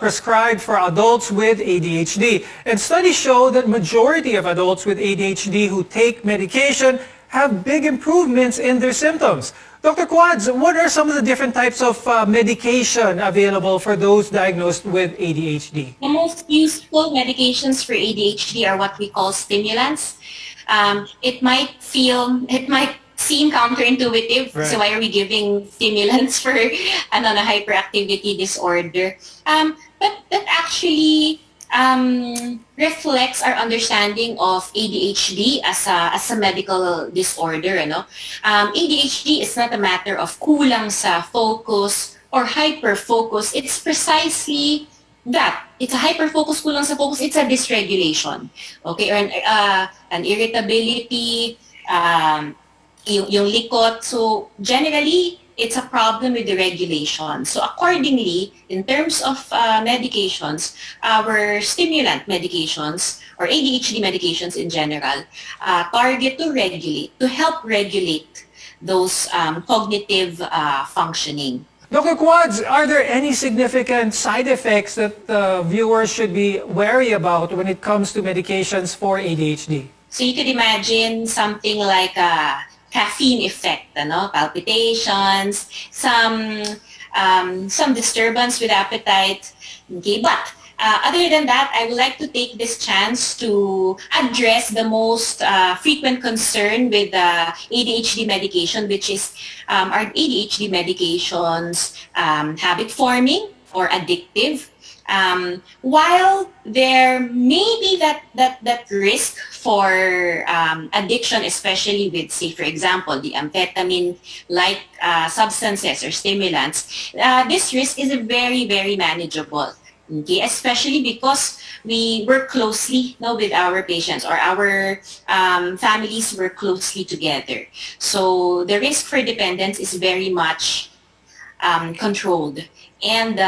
prescribed for adults with ADHD. And studies show that majority of adults with ADHD who take medication have big improvements in their symptoms. Dr. Quads, what are some of the different types of medication available for those diagnosed with ADHD? The most useful medications for ADHD are what we call stimulants. It might seem counterintuitive. Right. So why are we giving stimulants for a hyperactivity disorder? But that actually reflects our understanding of ADHD as a medical disorder. ADHD is not a matter of kulang sa focus or hyperfocus. It's precisely that. It's a hyperfocus, kulang sa focus. It's a dysregulation. Okay, or an irritability, yung likot. So generally, it's a problem with the regulation. So accordingly, in terms of medications, our stimulant medications or ADHD medications in general target to help regulate those cognitive functioning. Dr. Quads, are there any significant side effects that viewers should be wary about when it comes to medications for ADHD? So you could imagine something like a caffeine effect, palpitations, some disturbance with appetite. Okay, but other than that, I would like to take this chance to address the most frequent concern with ADHD medication, which is are ADHD medications habit forming or addictive? While there may be that risk for addiction, especially with, say, for example, the amphetamine-like substances or stimulants, this risk is very, very manageable. Okay, especially because we work closely with our patients, or our families work closely together. So the risk for dependence is very much controlled and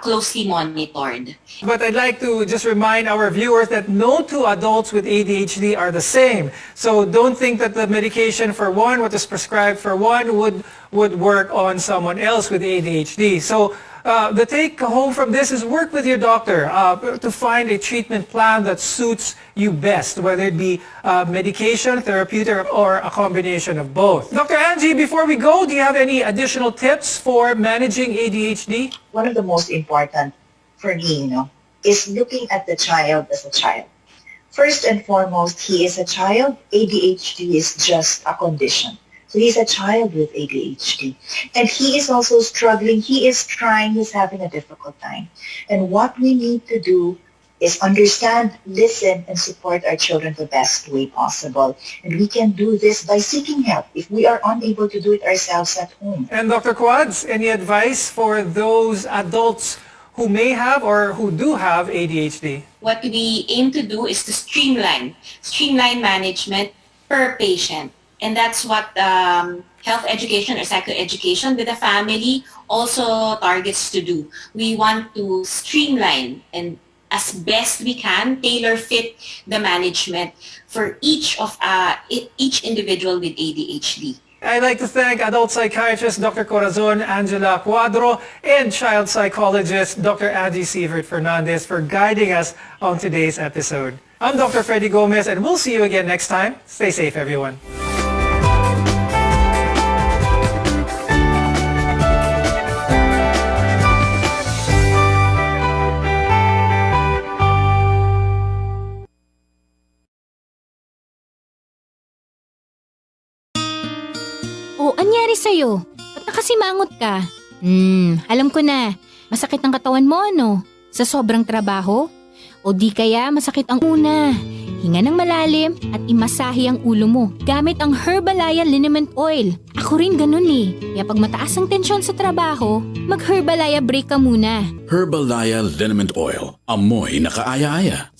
closely monitored. But I'd like to just remind our viewers that no two adults with ADHD are the same. So don't think that the medication for one, what is prescribed for one, would work on someone else with ADHD. So the take home from this is work with your doctor to find a treatment plan that suits you best, whether it be medication, therapeutic, or a combination of both. Dr. Angie, before we go, do you have any additional tips for managing ADHD? One of the most important for me, is looking at the child as a child. First and foremost, he is a child. ADHD is just a condition. So he's a child with ADHD. And he is also struggling. He is trying. He's having a difficult time. And what we need to do is understand, listen, and support our children the best way possible. And we can do this by seeking help if we are unable to do it ourselves at home. And Dr. Quads, any advice for those adults who may have or who do have ADHD? What we aim to do is to streamline management per patient. And that's what health education or psychoeducation with the family also targets to do. We want to streamline and, as best we can, tailor fit the management for each individual with ADHD. I'd like to thank adult psychiatrist Dr. Corazon Angela Cuadro and child psychologist Dr. Angie Sievert Fernandez for guiding us on today's episode. I'm Dr. Freddy Gomez, and we'll see you again next time. Stay safe, everyone. O, anyari sa'yo? Ba't nakasimangot ka? Alam ko na. Masakit ang katawan mo, ano? Sa sobrang trabaho? O di kaya masakit ang una? Hinga ng malalim at imasahe ang ulo mo gamit ang Herbalaya Liniment Oil. Ako rin ganun eh. Kaya pag mataas ang tensyon sa trabaho, mag-Herbalaya break ka muna. Herbalaya Liniment Oil. Amoy na kaaya-aya.